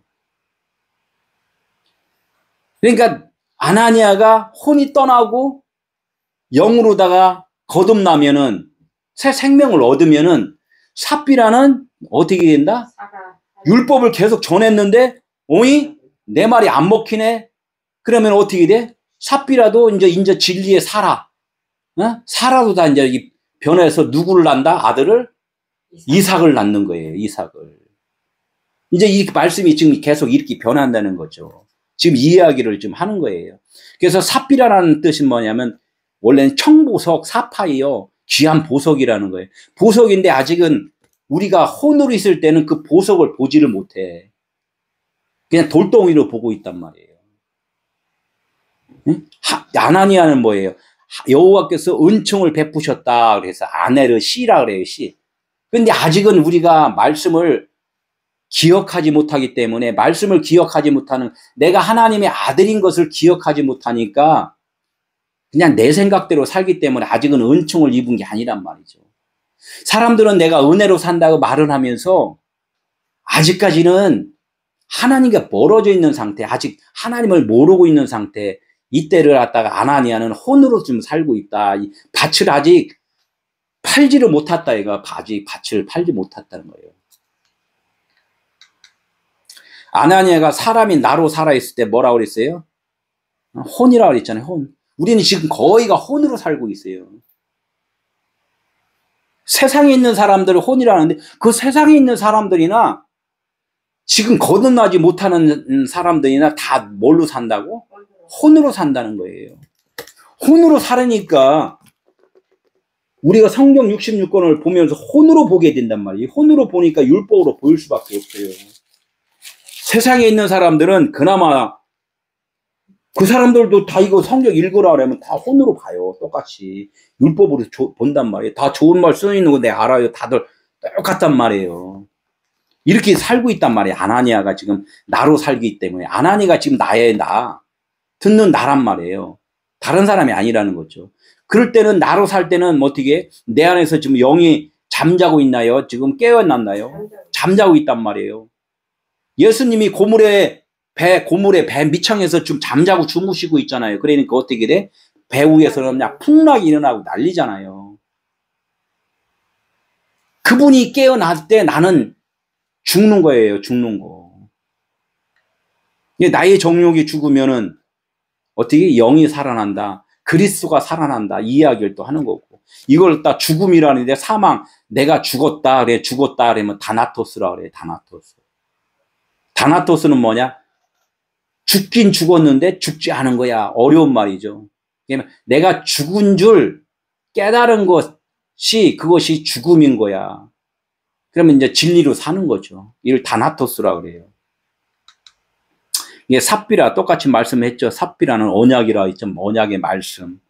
그러니까 아나니아가 혼이 떠나고 영으로다가 거듭나면은 새 생명을 얻으면은 삽비라는 어떻게 된다? 율법을 계속 전했는데 내 말이 안 먹히네? 그러면 어떻게 돼? 삽비라도 이제 진리에 살아. 살아도 다 이제 변해서 누구를 낳는다? 아들을? 이삭을 낳는 거예요. 이삭을. 이제 이 말씀이 지금 계속 이렇게 변한다는 거죠. 지금 이 이야기를 좀 하는 거예요. 그래서 삽비라라는 뜻은 뭐냐면 원래는 청보석, 사파이어, 귀한 보석이라는 거예요. 보석인데 아직은 우리가 혼으로 있을 때는 그 보석을 보지를 못해. 그냥 돌덩이로 보고 있단 말이에요. 아나니아는 뭐예요? 여호와께서 은총을 베푸셨다. 그래서 아내를 씨라 그래요. 씨. 근데 아직은 우리가 말씀을 기억하지 못하기 때문에 말씀을 기억하지 못하는 내가 하나님의 아들인 것을 기억하지 못하니까 그냥 내 생각대로 살기 때문에 아직은 은총을 입은 게 아니란 말이죠. 사람들은 내가 은혜로 산다고 말을 하면서 아직까지는 하나님과 멀어져 있는 상태, 아직 하나님을 모르고 있는 상태, 이때를 갖다가 아나니아는 혼으로 좀 살고 있다. 밭을 아직 팔지를 못했다. 얘가 아직 밭을 팔지 못했다는 거예요. 아나니아가 사람이 나로 살아있을 때 뭐라고 그랬어요? 혼이라고 그랬잖아요. 혼. 우리는 지금 거의가 혼으로 살고 있어요. 세상에 있는 사람들을 혼이라는데 그 세상에 있는 사람들이나 지금 거듭나지 못하는 사람들이나 다 뭘로 산다고? 혼으로 산다는 거예요. 혼으로 살으니까 우리가 성경 66권을 보면서 혼으로 보게 된단 말이에요. 혼으로 보니까 율법으로 보일 수밖에 없어요. 세상에 있는 사람들은 그나마 그 사람들도 다 이거 성경 읽으라 그러면 다 혼으로 봐요. 똑같이. 율법으로 본단 말이에요. 다 좋은 말 써 있는 거 내가 알아요. 다들 똑같단 말이에요. 이렇게 살고 있단 말이에요. 아나니아가 지금 나로 살기 때문에. 아나니아가 지금 나의 나. 듣는 나란 말이에요. 다른 사람이 아니라는 거죠. 그럴 때는 나로 살 때는 어떻게 내 안에서 지금 영이 잠자고 있나요? 지금 깨어났나요? 잠자고 있단 말이에요. 예수님이 고물의 배 밑창에서 좀 잠자고 주무시고 있잖아요. 그러니까 어떻게 돼? 배 위에서는 그냥 풍락이 일어나고 난리잖아요. 그분이 깨어날 때 나는 죽는 거예요. 죽는 거. 나의 정욕이 죽으면은 어떻게 영이 살아난다. 그리스도가 살아난다. 이 이야기를 또 하는 거고. 이걸 딱 죽음이라는데 사망. 내가 죽었다. 그래. 죽었다. 그러면 다나토스라 그래. 다나토스. 다나토스는 뭐냐? 죽긴 죽었는데 죽지 않은 거야. 어려운 말이죠. 내가 죽은 줄 깨달은 것이 그것이 죽음인 거야. 그러면 이제 진리로 사는 거죠. 이걸 다나토스라 그래요. 이게 삽비라 똑같이 말씀했죠. 삽비라는 언약이라 했죠. 언약의 말씀.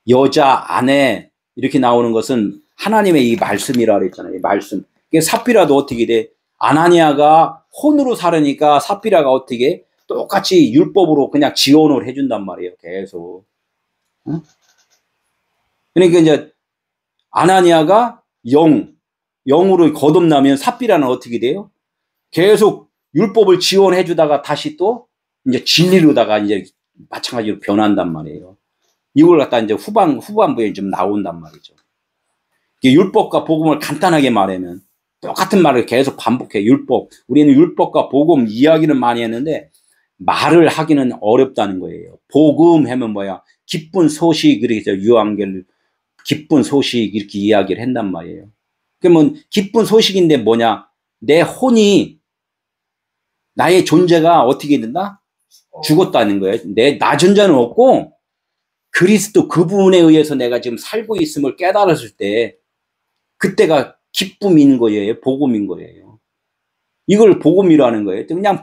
여자, 아내 이렇게 나오는 것은 하나님의 이 말씀이라 그랬잖아요. 이 말씀. 이게 삽비라도 어떻게 돼? 아나니아가 혼으로 살으니까 삽비라가 어떻게 똑같이 율법으로 그냥 지원을 해준단 말이에요. 계속. 응? 그러니까 이제 아나니아가 영으로 거듭나면 삽비라는 어떻게 돼요? 계속 율법을 지원해주다가 다시 또 이제 진리로다가 이제 마찬가지로 변한단 말이에요. 이걸 갖다 이제 후반부에 좀 나온단 말이죠. 율법과 복음을 간단하게 말하면 똑같은 말을 계속 반복해. 율법. 우리는 율법과 복음 이야기는 많이 했는데 말을 하기는 어렵다는 거예요. 복음 하면 뭐야? 기쁜 소식, 이렇게 유앙겔 기쁜 소식 이렇게 이야기를 한단 말이에요. 그러면 기쁜 소식인데 뭐냐? 내 혼이 나의 존재가 어떻게 된다? 죽었다는 거예요. 나 존재는 없고 그리스도 그분에 의해서 내가 지금 살고 있음을 깨달았을 때 그때가 기쁨인 거예요. 복음인 거예요. 이걸 복음이라는 거예요. 그냥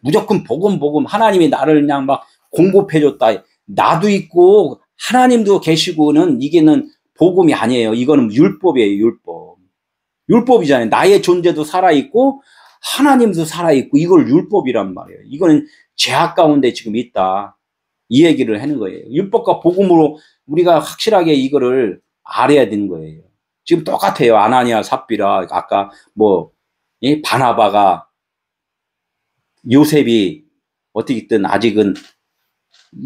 무조건 복음 하나님이 나를 그냥 막 공급해줬다. 나도 있고 하나님도 계시고는 이게는 복음이 아니에요. 이거는 율법이에요. 율법. 율법이잖아요. 나의 존재도 살아있고 하나님도 살아있고 이걸 율법이란 말이에요. 이거는 죄악 가운데 지금 있다. 이 얘기를 하는 거예요. 율법과 복음으로 우리가 확실하게 이거를 알아야 되는 거예요. 지금 똑같아요. 아나니아 삽비라 아까 이 바나바가 요셉이 어떻게든 아직은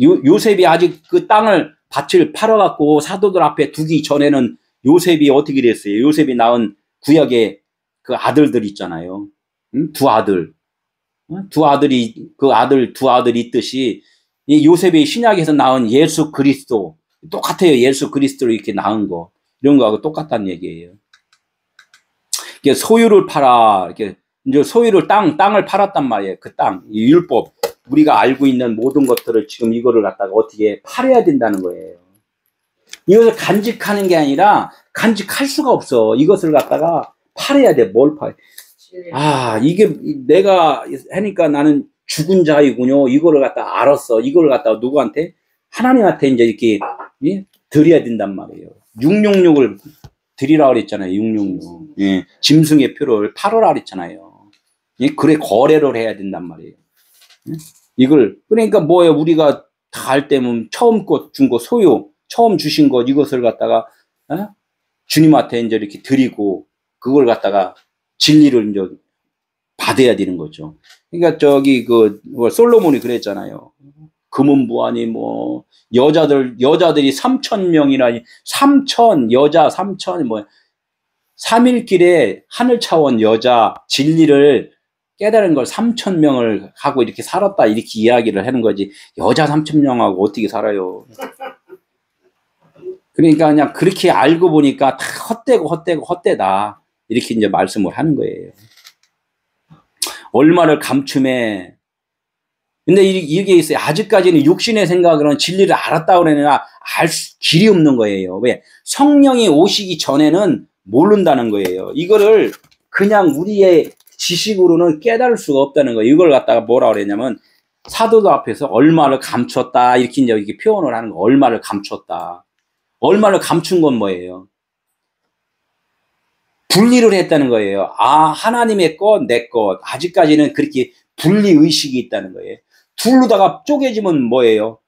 요셉이 아직 그 밭을 팔아갖고 사도들 앞에 두기 전에는 요셉이 어떻게 됐어요? 요셉이 낳은 구약의 그 아들들 있잖아요. 응? 두 아들이 두 아들이 있듯이 이 요셉이 신약에서 낳은 예수 그리스도 똑같아요. 예수 그리스도로 이렇게 낳은 거 이런 거하고 똑같다는 얘기예요. 이게 소유를 팔아 이렇게 이제 소유를 땅을 팔았단 말이에요. 그 땅, 이 율법 우리가 알고 있는 모든 것들을 지금 이거를 갖다가 어떻게 팔아야 된다는 거예요. 이것을 간직하는 게 아니라 간직할 수가 없어. 이것을 갖다가 팔아야 돼. 뭘 팔? 이게 내가 하니까 나는 죽은 자이군요. 이거를 갖다 알았어. 이거를 갖다가 누구한테? 하나님한테 이제 이렇게 드려야 된단 말이에요. 666을 드리라 그랬잖아요. 666. 예. 짐승의 표를 팔으라 그랬잖아요. 예. 그래 거래를 해야 된단 말이에요. 예? 이걸 그러니까 뭐예요? 우리가 다 알 때면 처음 준 거 소유, 처음 주신 것 이것을 갖다가 주님한테 이제 이렇게 드리고 그걸 갖다가 진리를 이제 받아야 되는 거죠. 그러니까 솔로몬이 그랬잖아요. 금은부하니 여자들이 3,000명이라니 3,000 여자 3,000 3일길에 하늘 차원 여자 진리를 깨달은 걸 3,000명을 하고 이렇게 살았다 이렇게 이야기를 하는 거지. 여자 3,000명하고 어떻게 살아요? 그러니까 그냥 그렇게 알고 보니까 다 헛되다. 이렇게 이제 말씀을 하는 거예요. 얼마를 감춤해. 근데 이게 있어요. 아직까지는 육신의 생각으로는 진리를 알았다고 그러느냐, 길이 없는 거예요. 왜? 성령이 오시기 전에는 모른다는 거예요. 이거를 그냥 우리의 지식으로는 깨달을 수가 없다는 거예요. 이걸 갖다가 뭐라 그랬냐면, 사도들 앞에서 얼마를 감췄다. 이렇게 이제 이렇게 표현을 하는 거. 얼마를 감췄다. 얼마를 감춘 건 뭐예요? 분리를 했다는 거예요. 아, 하나님의 것, 내 것. 아직까지는 그렇게 분리의식이 있다는 거예요. 둘로다가 쪼개지면 뭐예요?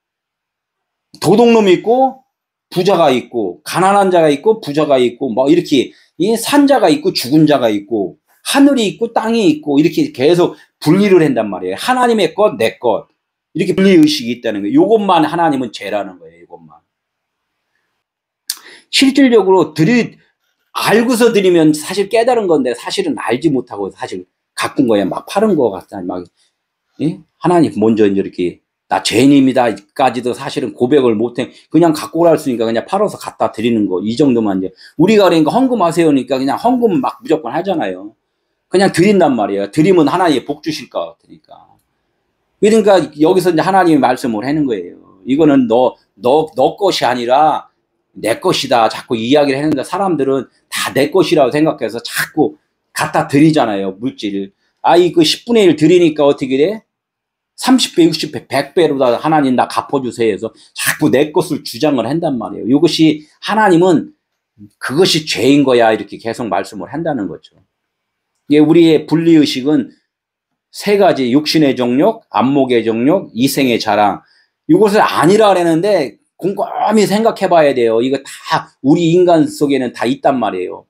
도둑놈이 있고, 부자가 있고, 가난한 자가 있고, 부자가 있고, 뭐 이렇게, 산자가 있고, 죽은 자가 있고, 하늘이 있고, 땅이 있고, 이렇게 계속 분리를 한단 말이에요. 하나님의 것, 내 것. 이렇게 분리의식이 있다는 거예요. 요것만 하나님은 죄라는 거예요. 요것만. 실질적으로 알고서 드리면 사실 깨달은 건데 사실은 알지 못하고 사실 가꾼 거야. 막 파는 거 같다. 막, 예? 하나님 먼저 이렇게 나 죄인입니다까지도 사실은 고백을 못해. 그냥 갖고 오라 했으니까 그냥 팔아서 갖다 드리는 거. 이 정도만 이제. 우리가 그러니까 헌금하세요니까 그냥 헌금 막 무조건 하잖아요. 그냥 드린단 말이에요. 드리면 하나님이 복 주실 것 같으니까. 그러니까 여기서 이제 하나님이 말씀을 하는 거예요. 이거는 너 것이 아니라 내 것이다. 자꾸 이야기를 했는데 사람들은 다 내 것이라고 생각해서 자꾸 갖다 드리잖아요. 물질을. 이거 10분의 1 드리니까 어떻게 돼? 30배, 60배, 100배로 다 하나님 나 갚아주세요 해서 자꾸 내 것을 주장을 한단 말이에요. 이것이 하나님은 그것이 죄인 거야. 이렇게 계속 말씀을 한다는 거죠. 이게 우리의 분리의식은 세 가지, 육신의 정욕, 안목의 정욕, 이생의 자랑. 이것을 아니라 그랬는데 곰곰이 생각해 봐야 돼요. 이거 다 우리 인간 속에는 다 있단 말이에요.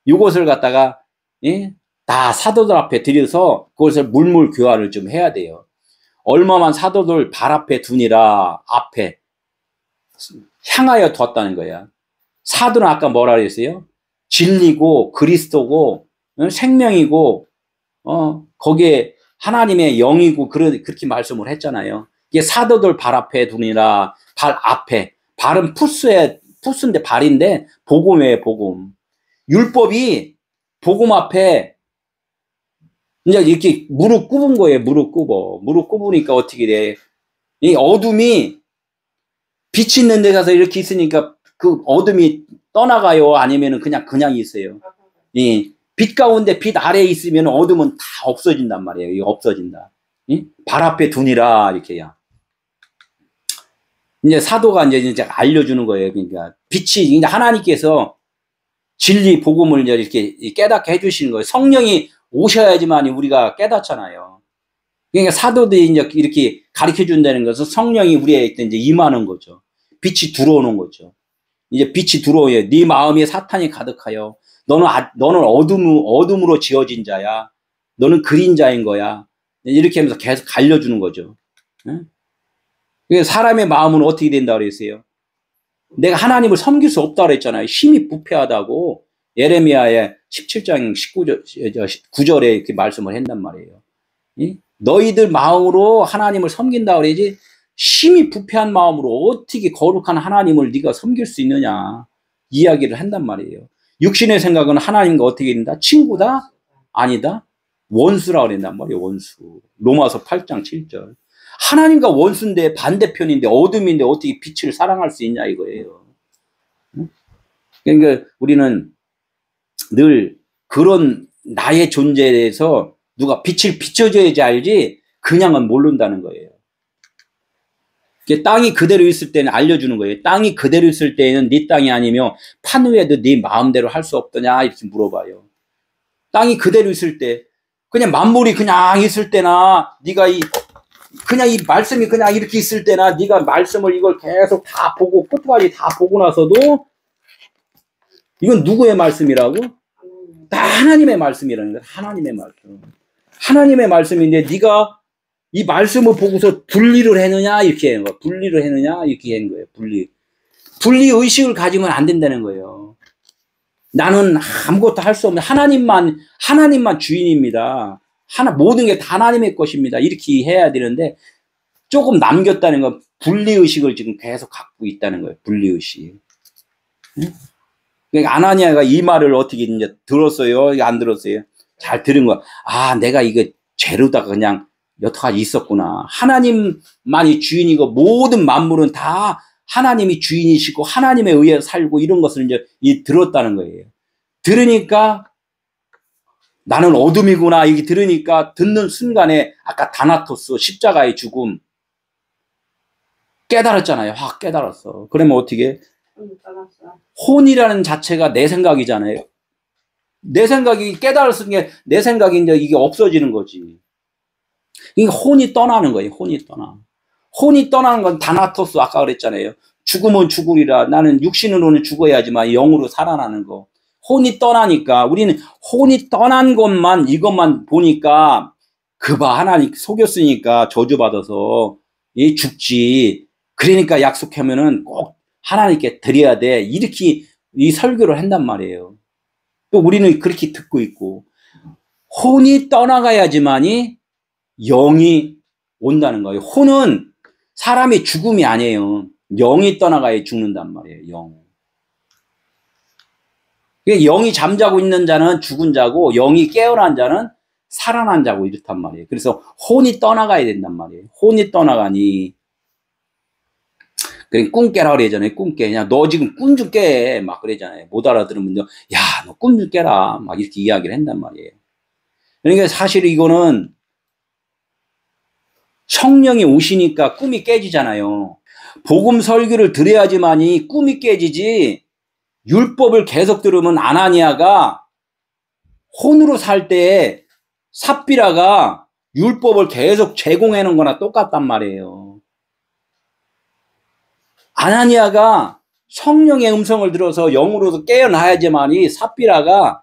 이것을 갖다가 다 사도들 앞에 들여서 그것을 물물 교환을 좀 해야 돼요. 얼마만 사도들 발 앞에 두니라 앞에 향하여 두었다는 거야. 사도는 아까 뭐라 그랬어요? 진리고 그리스도고 생명이고 거기에 하나님의 영이고 그렇게 말씀을 했잖아요. 이게 사도들 발 앞에 두니라. 발 앞에. 발은 푸스인데 발인데 복음이에요. 복음. 율법이 복음 앞에 이제 이렇게 무릎 꿇은 거예요. 무릎 꿇으니까 어떻게 돼? 이 어둠이 빛이 있는 데 가서 이렇게 있으니까 그 어둠이 떠나가요? 아니면은 그냥 있어요? 이 빛 가운데 빛 아래에 있으면 어둠은 다 없어진단 말이에요. 이거 없어진다. 발 앞에 두니라 이렇게야. 이제 사도가 이제 알려주는 거예요. 그러니까 빛이 이제 하나님께서 진리 복음을 이제 이렇게 깨닫게 해주시는 거예요. 성령이 오셔야지만 우리가 깨닫잖아요. 그러니까 사도들이 이제 이렇게 가르쳐 준다는 것은 성령이 우리에 이제 임하는 거죠. 빛이 들어오는 거죠. 이제 빛이 들어오요. 네 마음에 사탄이 가득하여 너는 어둠으로 지어진 자야. 너는 그림자인 거야. 이렇게 하면서 계속 알려주는 거죠. 사람의 마음은 어떻게 된다 그랬어요? 내가 하나님을 섬길 수 없다 그랬잖아요. 힘이 부패하다고 예레미야의 17장 9절에 이렇게 말씀을 한단 말이에요. 너희들 마음으로 하나님을 섬긴다 그러지 힘이 부패한 마음으로 어떻게 거룩한 하나님을 네가 섬길 수 있느냐 이야기를 한단 말이에요. 육신의 생각은 하나님과 어떻게 된다? 친구다? 아니다? 원수라 그랬단 말이에요. 원수. 로마서 8장 7절. 하나님과 원수인데 반대편인데 어둠인데 어떻게 빛을 사랑할 수 있냐 이거예요. 그러니까 우리는 늘 그런 나의 존재에 대해서 누가 빛을 비춰줘야지 알지 그냥은 모른다는 거예요. 땅이 그대로 있을 때는 알려주는 거예요. 땅이 그대로 있을 때는 네 땅이 아니며 판후에도 네 마음대로 할 수 없더냐 이렇게 물어봐요. 땅이 그대로 있을 때 그냥 만물이 그냥 있을 때나 네가 그냥 이 말씀이 그냥 이렇게 있을 때나 네가 말씀을 이걸 계속 다 보고 끝까지 다 보고 나서도 이건 누구의 말씀이라고? 다 하나님의 말씀이라는 거야. 하나님의 말씀. 하나님의 말씀인데 네가 이 말씀을 보고서 분리를 했느냐 이렇게 하는 거야. 분리를 했느냐 이렇게 하는 거예요. 분리 의식을 가지면 안 된다는 거예요. 나는 아무것도 할 수 없는 하나님만 주인입니다. 모든 게 다 하나님의 것입니다. 이렇게 해야 되는데 조금 남겼다는 건 분리의식을 지금 계속 갖고 있다는 거예요. 분리의식. 그러니까 아나니아가 이 말을 어떻게 이제 들었어요? 안 들었어요? 잘 들은 거야. 아, 내가 이거 죄로다가 그냥 여태까지 있었구나. 하나님만이 주인이고 모든 만물은 다 하나님이 주인이시고 하나님에 의해 살고 이런 것을 이제 들었다는 거예요. 들으니까 나는 어둠이구나. 이게 들으니까 듣는 순간에 아까 다나토스 십자가의 죽음 깨달았잖아요. 확 깨달았어. 그러면 어떻게? 혼이라는 자체가 내 생각이잖아요. 내 생각이 깨달았으니까 내 생각이 이제 이게 없어지는 거지. 이게 혼이 떠나는 거예요. 혼이 떠나. 혼이 떠나는 건 다나토스 아까 그랬잖아요. 죽으면 죽으리라. 나는 육신으로는 죽어야지만 영으로 살아나는 거. 혼이 떠나니까 우리는 혼이 떠난 것만 이것만 보니까 그봐 하나님 속였으니까 저주받아서 얘 죽지. 그러니까 약속하면은 꼭 하나님께 드려야 돼. 이렇게 이 설교를 한단 말이에요. 또 우리는 그렇게 듣고 있고 혼이 떠나가야지만이 영이 온다는 거예요. 혼은 사람의 죽음이 아니에요. 영이 떠나가야 죽는단 말이에요. 영. 영이 잠자고 있는 자는 죽은 자고 영이 깨어난 자는 살아난 자고 이렇단 말이에요. 그래서 혼이 떠나가야 된단 말이에요. 혼이 떠나가니 그냥 꿈 깨라 그러잖아요. 꿈 깨. 그냥 너 지금 꿈 좀 깨. 막 그러잖아요. 못 알아들으면 야, 너 꿈 좀 깨라. 막 이렇게 이야기를 한단 말이에요. 그러니까 사실 이거는 성령이 오시니까 꿈이 깨지잖아요. 복음 설교를 들어야지만이 꿈이 깨지지 율법을 계속 들으면 아나니아가 혼으로 살 때 삽비라가 율법을 계속 제공해 놓은 거나 똑같단 말이에요. 아나니아가 성령의 음성을 들어서 영으로도 깨어나야지만이 삽비라가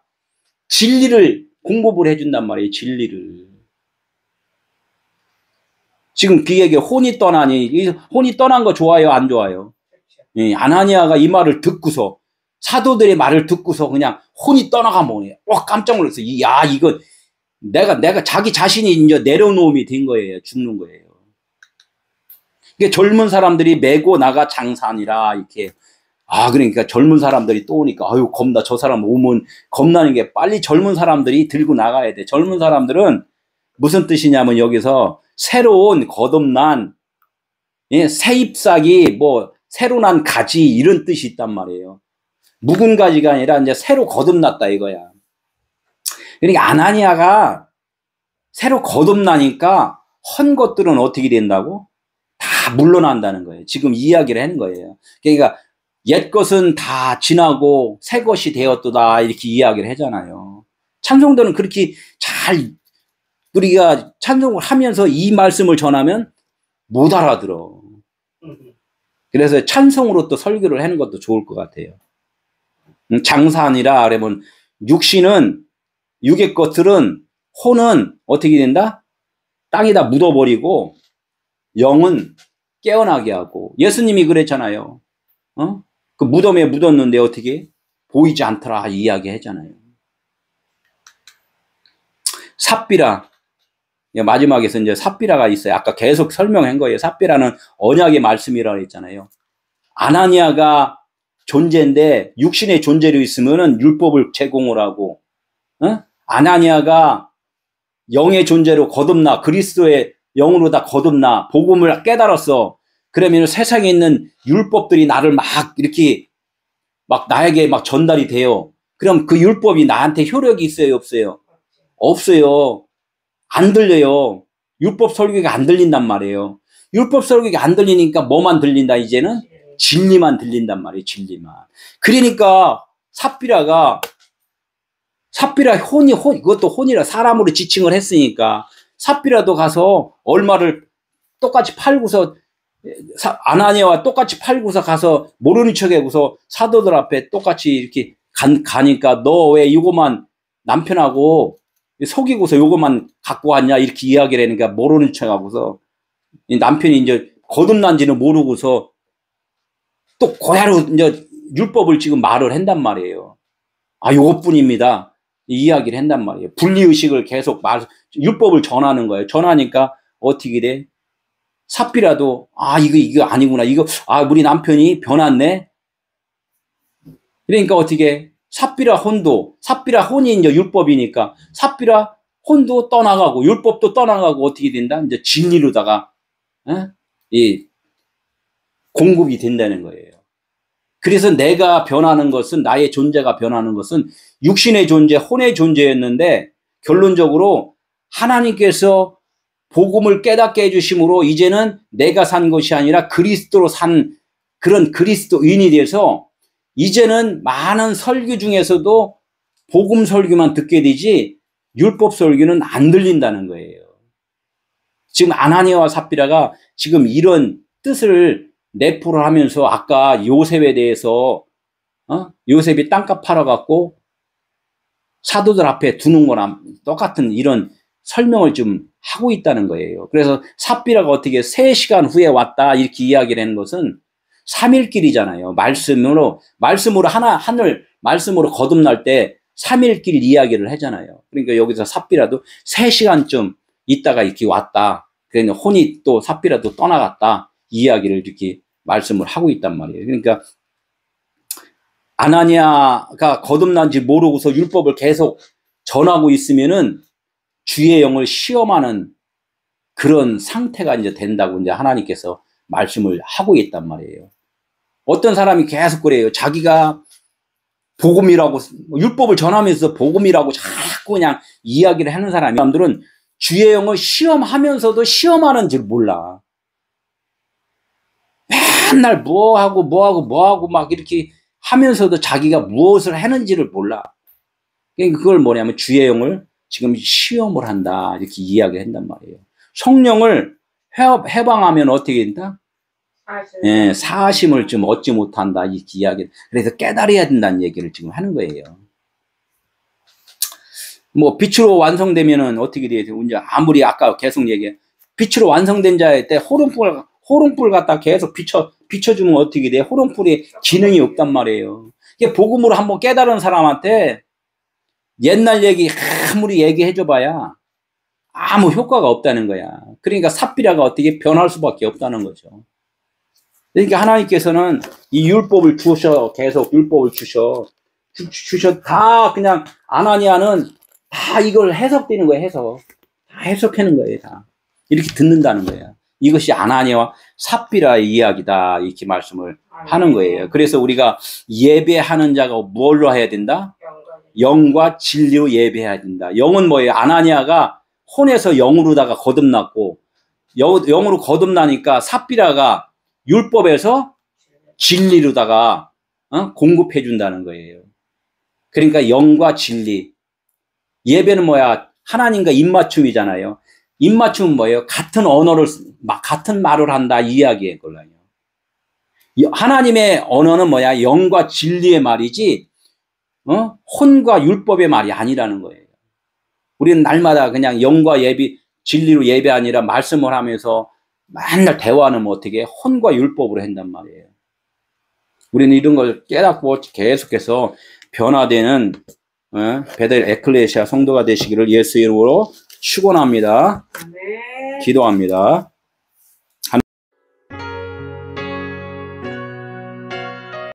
진리를 공급을 해준단 말이에요. 진리를. 지금 그 얘기 혼이 떠나니 이 혼이 떠난 거 좋아요? 안 좋아요? 예, 아나니아가 이 말을 듣고서 사도들의 말을 듣고서 그냥 혼이 떠나가면 깜짝 놀랐어요. 야, 이거 내가 자기 자신이 이제 내려놓음이 된 거예요. 죽는 거예요. 이게 젊은 사람들이 메고 나가 장사니라 이렇게. 아, 그러니까 젊은 사람들이 또 오니까 아유 겁나. 저 사람 오면 겁나는 게 빨리 젊은 사람들이 들고 나가야 돼. 젊은 사람들은 무슨 뜻이냐면 여기서 새로운 거듭난 새 잎사귀 뭐 새로 난 가지 이런 뜻이 있단 말이에요. 묵은 가지가 아니라 이제 새로 거듭났다 이거야. 그러니까 아나니아가 새로 거듭나니까 헌 것들은 어떻게 된다고? 다 물러난다는 거예요. 지금 이야기를 하는 거예요. 그러니까 옛 것은 다 지나고 새 것이 되었도다 이렇게 이야기를 하잖아요. 찬송도는 그렇게 잘 우리가 찬송을 하면서 이 말씀을 전하면 못 알아들어. 그래서 찬송으로 또 설교를 하는 것도 좋을 것 같아요. 장사하니라 그러면 육신은 육의 것들은 혼은 어떻게 된다? 땅에다 묻어버리고 영은 깨어나게 하고 예수님이 그랬잖아요. 그 무덤에 묻었는데 어떻게 보이지 않더라 이야기 했잖아요. 삽비라 마지막에서 이제 삽비라가 있어요. 아까 계속 설명한 거예요. 삽비라는 언약의 말씀이라고 했잖아요. 아나니아가 존재인데 육신의 존재로 있으면은 율법을 제공을 하고, 아나니아가 영의 존재로 거듭나 그리스도의 영으로 다 거듭나 복음을 깨달았어. 그러면 세상에 있는 율법들이 나를 막 이렇게 막 나에게 막 전달이 돼요. 그럼 그 율법이 나한테 효력이 있어요, 없어요? 없어요. 안 들려요. 율법 설교가 안 들린단 말이에요. 율법 설교가 안 들리니까 뭐만 들린다 이제는? 진리만 들린단 말이에요. 진리만. 그러니까 삽비라 혼이 그것도 혼이라 사람으로 지칭을 했으니까 삽비라도 가서 얼마를 똑같이 팔고서 아나니아와 똑같이 팔고서 가서 모르는 척하고서 사도들 앞에 똑같이 이렇게 가니까 너 왜 이거만 남편하고 속이고서 요것만 갖고 왔냐 이렇게 이야기를 하니까 모르는 척하고서 남편이 이제 거듭난지는 모르고서 또 고야로 이제 율법을 지금 말을 한단 말이에요. 아, 요것뿐입니다. 이야기를 한단 말이에요. 분리의식을 계속 율법을 전하는 거예요. 전하니까 어떻게 돼? 삽비라도 이거 아니구나. 우리 남편이 변했네. 그러니까 어떻게 삽비라 혼도, 삽비라 혼이 이제 율법이니까 삽비라 혼도 떠나가고 율법도 떠나가고 어떻게 된다? 이제 진리로다가 이 공급이 된다는 거예요. 그래서 내가 변하는 것은, 나의 존재가 변하는 것은 육신의 존재, 혼의 존재였는데 결론적으로 하나님께서 복음을 깨닫게 해주심으로 이제는 내가 산 것이 아니라 그리스도로 산 그런 그리스도인이 돼서 이제는 많은 설교 중에서도 복음 설교만 듣게 되지 율법 설교는 안 들린다는 거예요. 지금 아나니아와 삽비라가 지금 이런 뜻을 내포를 하면서 아까 요셉에 대해서 요셉이 땅값 팔아갖고 사도들 앞에 두는 거랑 똑같은 이런 설명을 좀 하고 있다는 거예요. 그래서 삽비라가 어떻게 3시간 후에 왔다 이렇게 이야기를 하는 것은 3일길이잖아요. 말씀으로 하늘 말씀으로 거듭날 때 3일길 이야기를 하잖아요. 그러니까 여기서 삽비라도 3시간쯤 있다가 이렇게 왔다. 그러니까 혼이 또 삽비라도 떠나갔다. 이야기를 이렇게 말씀을 하고 있단 말이에요. 그러니까 아나니아가 거듭난지 모르고서 율법을 계속 전하고 있으면은 주의 영을 시험하는 그런 상태가 이제 된다고 이제 하나님께서 말씀을 하고 있단 말이에요. 어떤 사람이 계속 그래요. 자기가 복음이라고, 율법을 전하면서 복음이라고 자꾸 그냥 이야기를 하는 사람들은 주의 영을 시험하면서도 시험하는 줄 몰라. 맨날 뭐하고 막 이렇게 하면서도 자기가 무엇을 하는지를 몰라. 그걸 뭐냐면 주의 영을 지금 시험을 한다. 이렇게 이야기를 한단 말이에요. 성령을 해방하면 어떻게 된다? 예, 사심을 좀 얻지 못한다. 이렇게 이야기. 그래서 깨달아야 된다는 얘기를 지금 하는 거예요. 뭐, 빛으로 완성되면은 어떻게 돼요? 이제 아무리 아까 계속 얘기해. 빛으로 완성된 자일 때 호롱불 갖다 계속 비춰주면 어떻게 돼? 호롱불이 기능이 없단 말이에요. 이게 복음으로 한번 깨달은 사람한테 옛날 얘기 아무리 얘기해줘봐야 아무 효과가 없다는 거야. 그러니까 삽비라가 어떻게 변할 수밖에 없다는 거죠. 그러니까 하나님께서는 이 율법을 주셔, 계속 율법을 주셔 다 그냥 아나니아는 다 이걸 해석되는 거예요. 다 해석하는 거예요. 다 이렇게 듣는다는 거예요. 이것이 아나니아와 삽비라의 이야기다 이렇게 말씀을 하는 거예요. 그래서 우리가 예배하는 자가 뭘로 해야 된다? 영과 진리로 예배해야 된다. 영은 뭐예요? 아나니아가 혼에서 영으로다가 거듭났고 영으로 거듭나니까 삽비라가 율법에서 진리로다가 공급해 준다는 거예요. 그러니까 영과 진리. 예배는 뭐야? 하나님과 입맞춤이잖아요. 입맞춤은 뭐예요? 같은 언어를, 같은 말을 한다 이 이야기의 걸라요. 하나님의 언어는 뭐야? 영과 진리의 말이지 혼과 율법의 말이 아니라는 거예요. 우리는 날마다 그냥 영과 진리로 예배 아니라 말씀을 하면서 맨날 대화는 뭐 어떻게 혼과 율법으로 한단 말이에요. 우리는 이런 걸 깨닫고 계속해서 변화되는 베델 에클레시아 성도가 되시기를 예수 이름으로 축원합니다. 아멘. 기도합니다.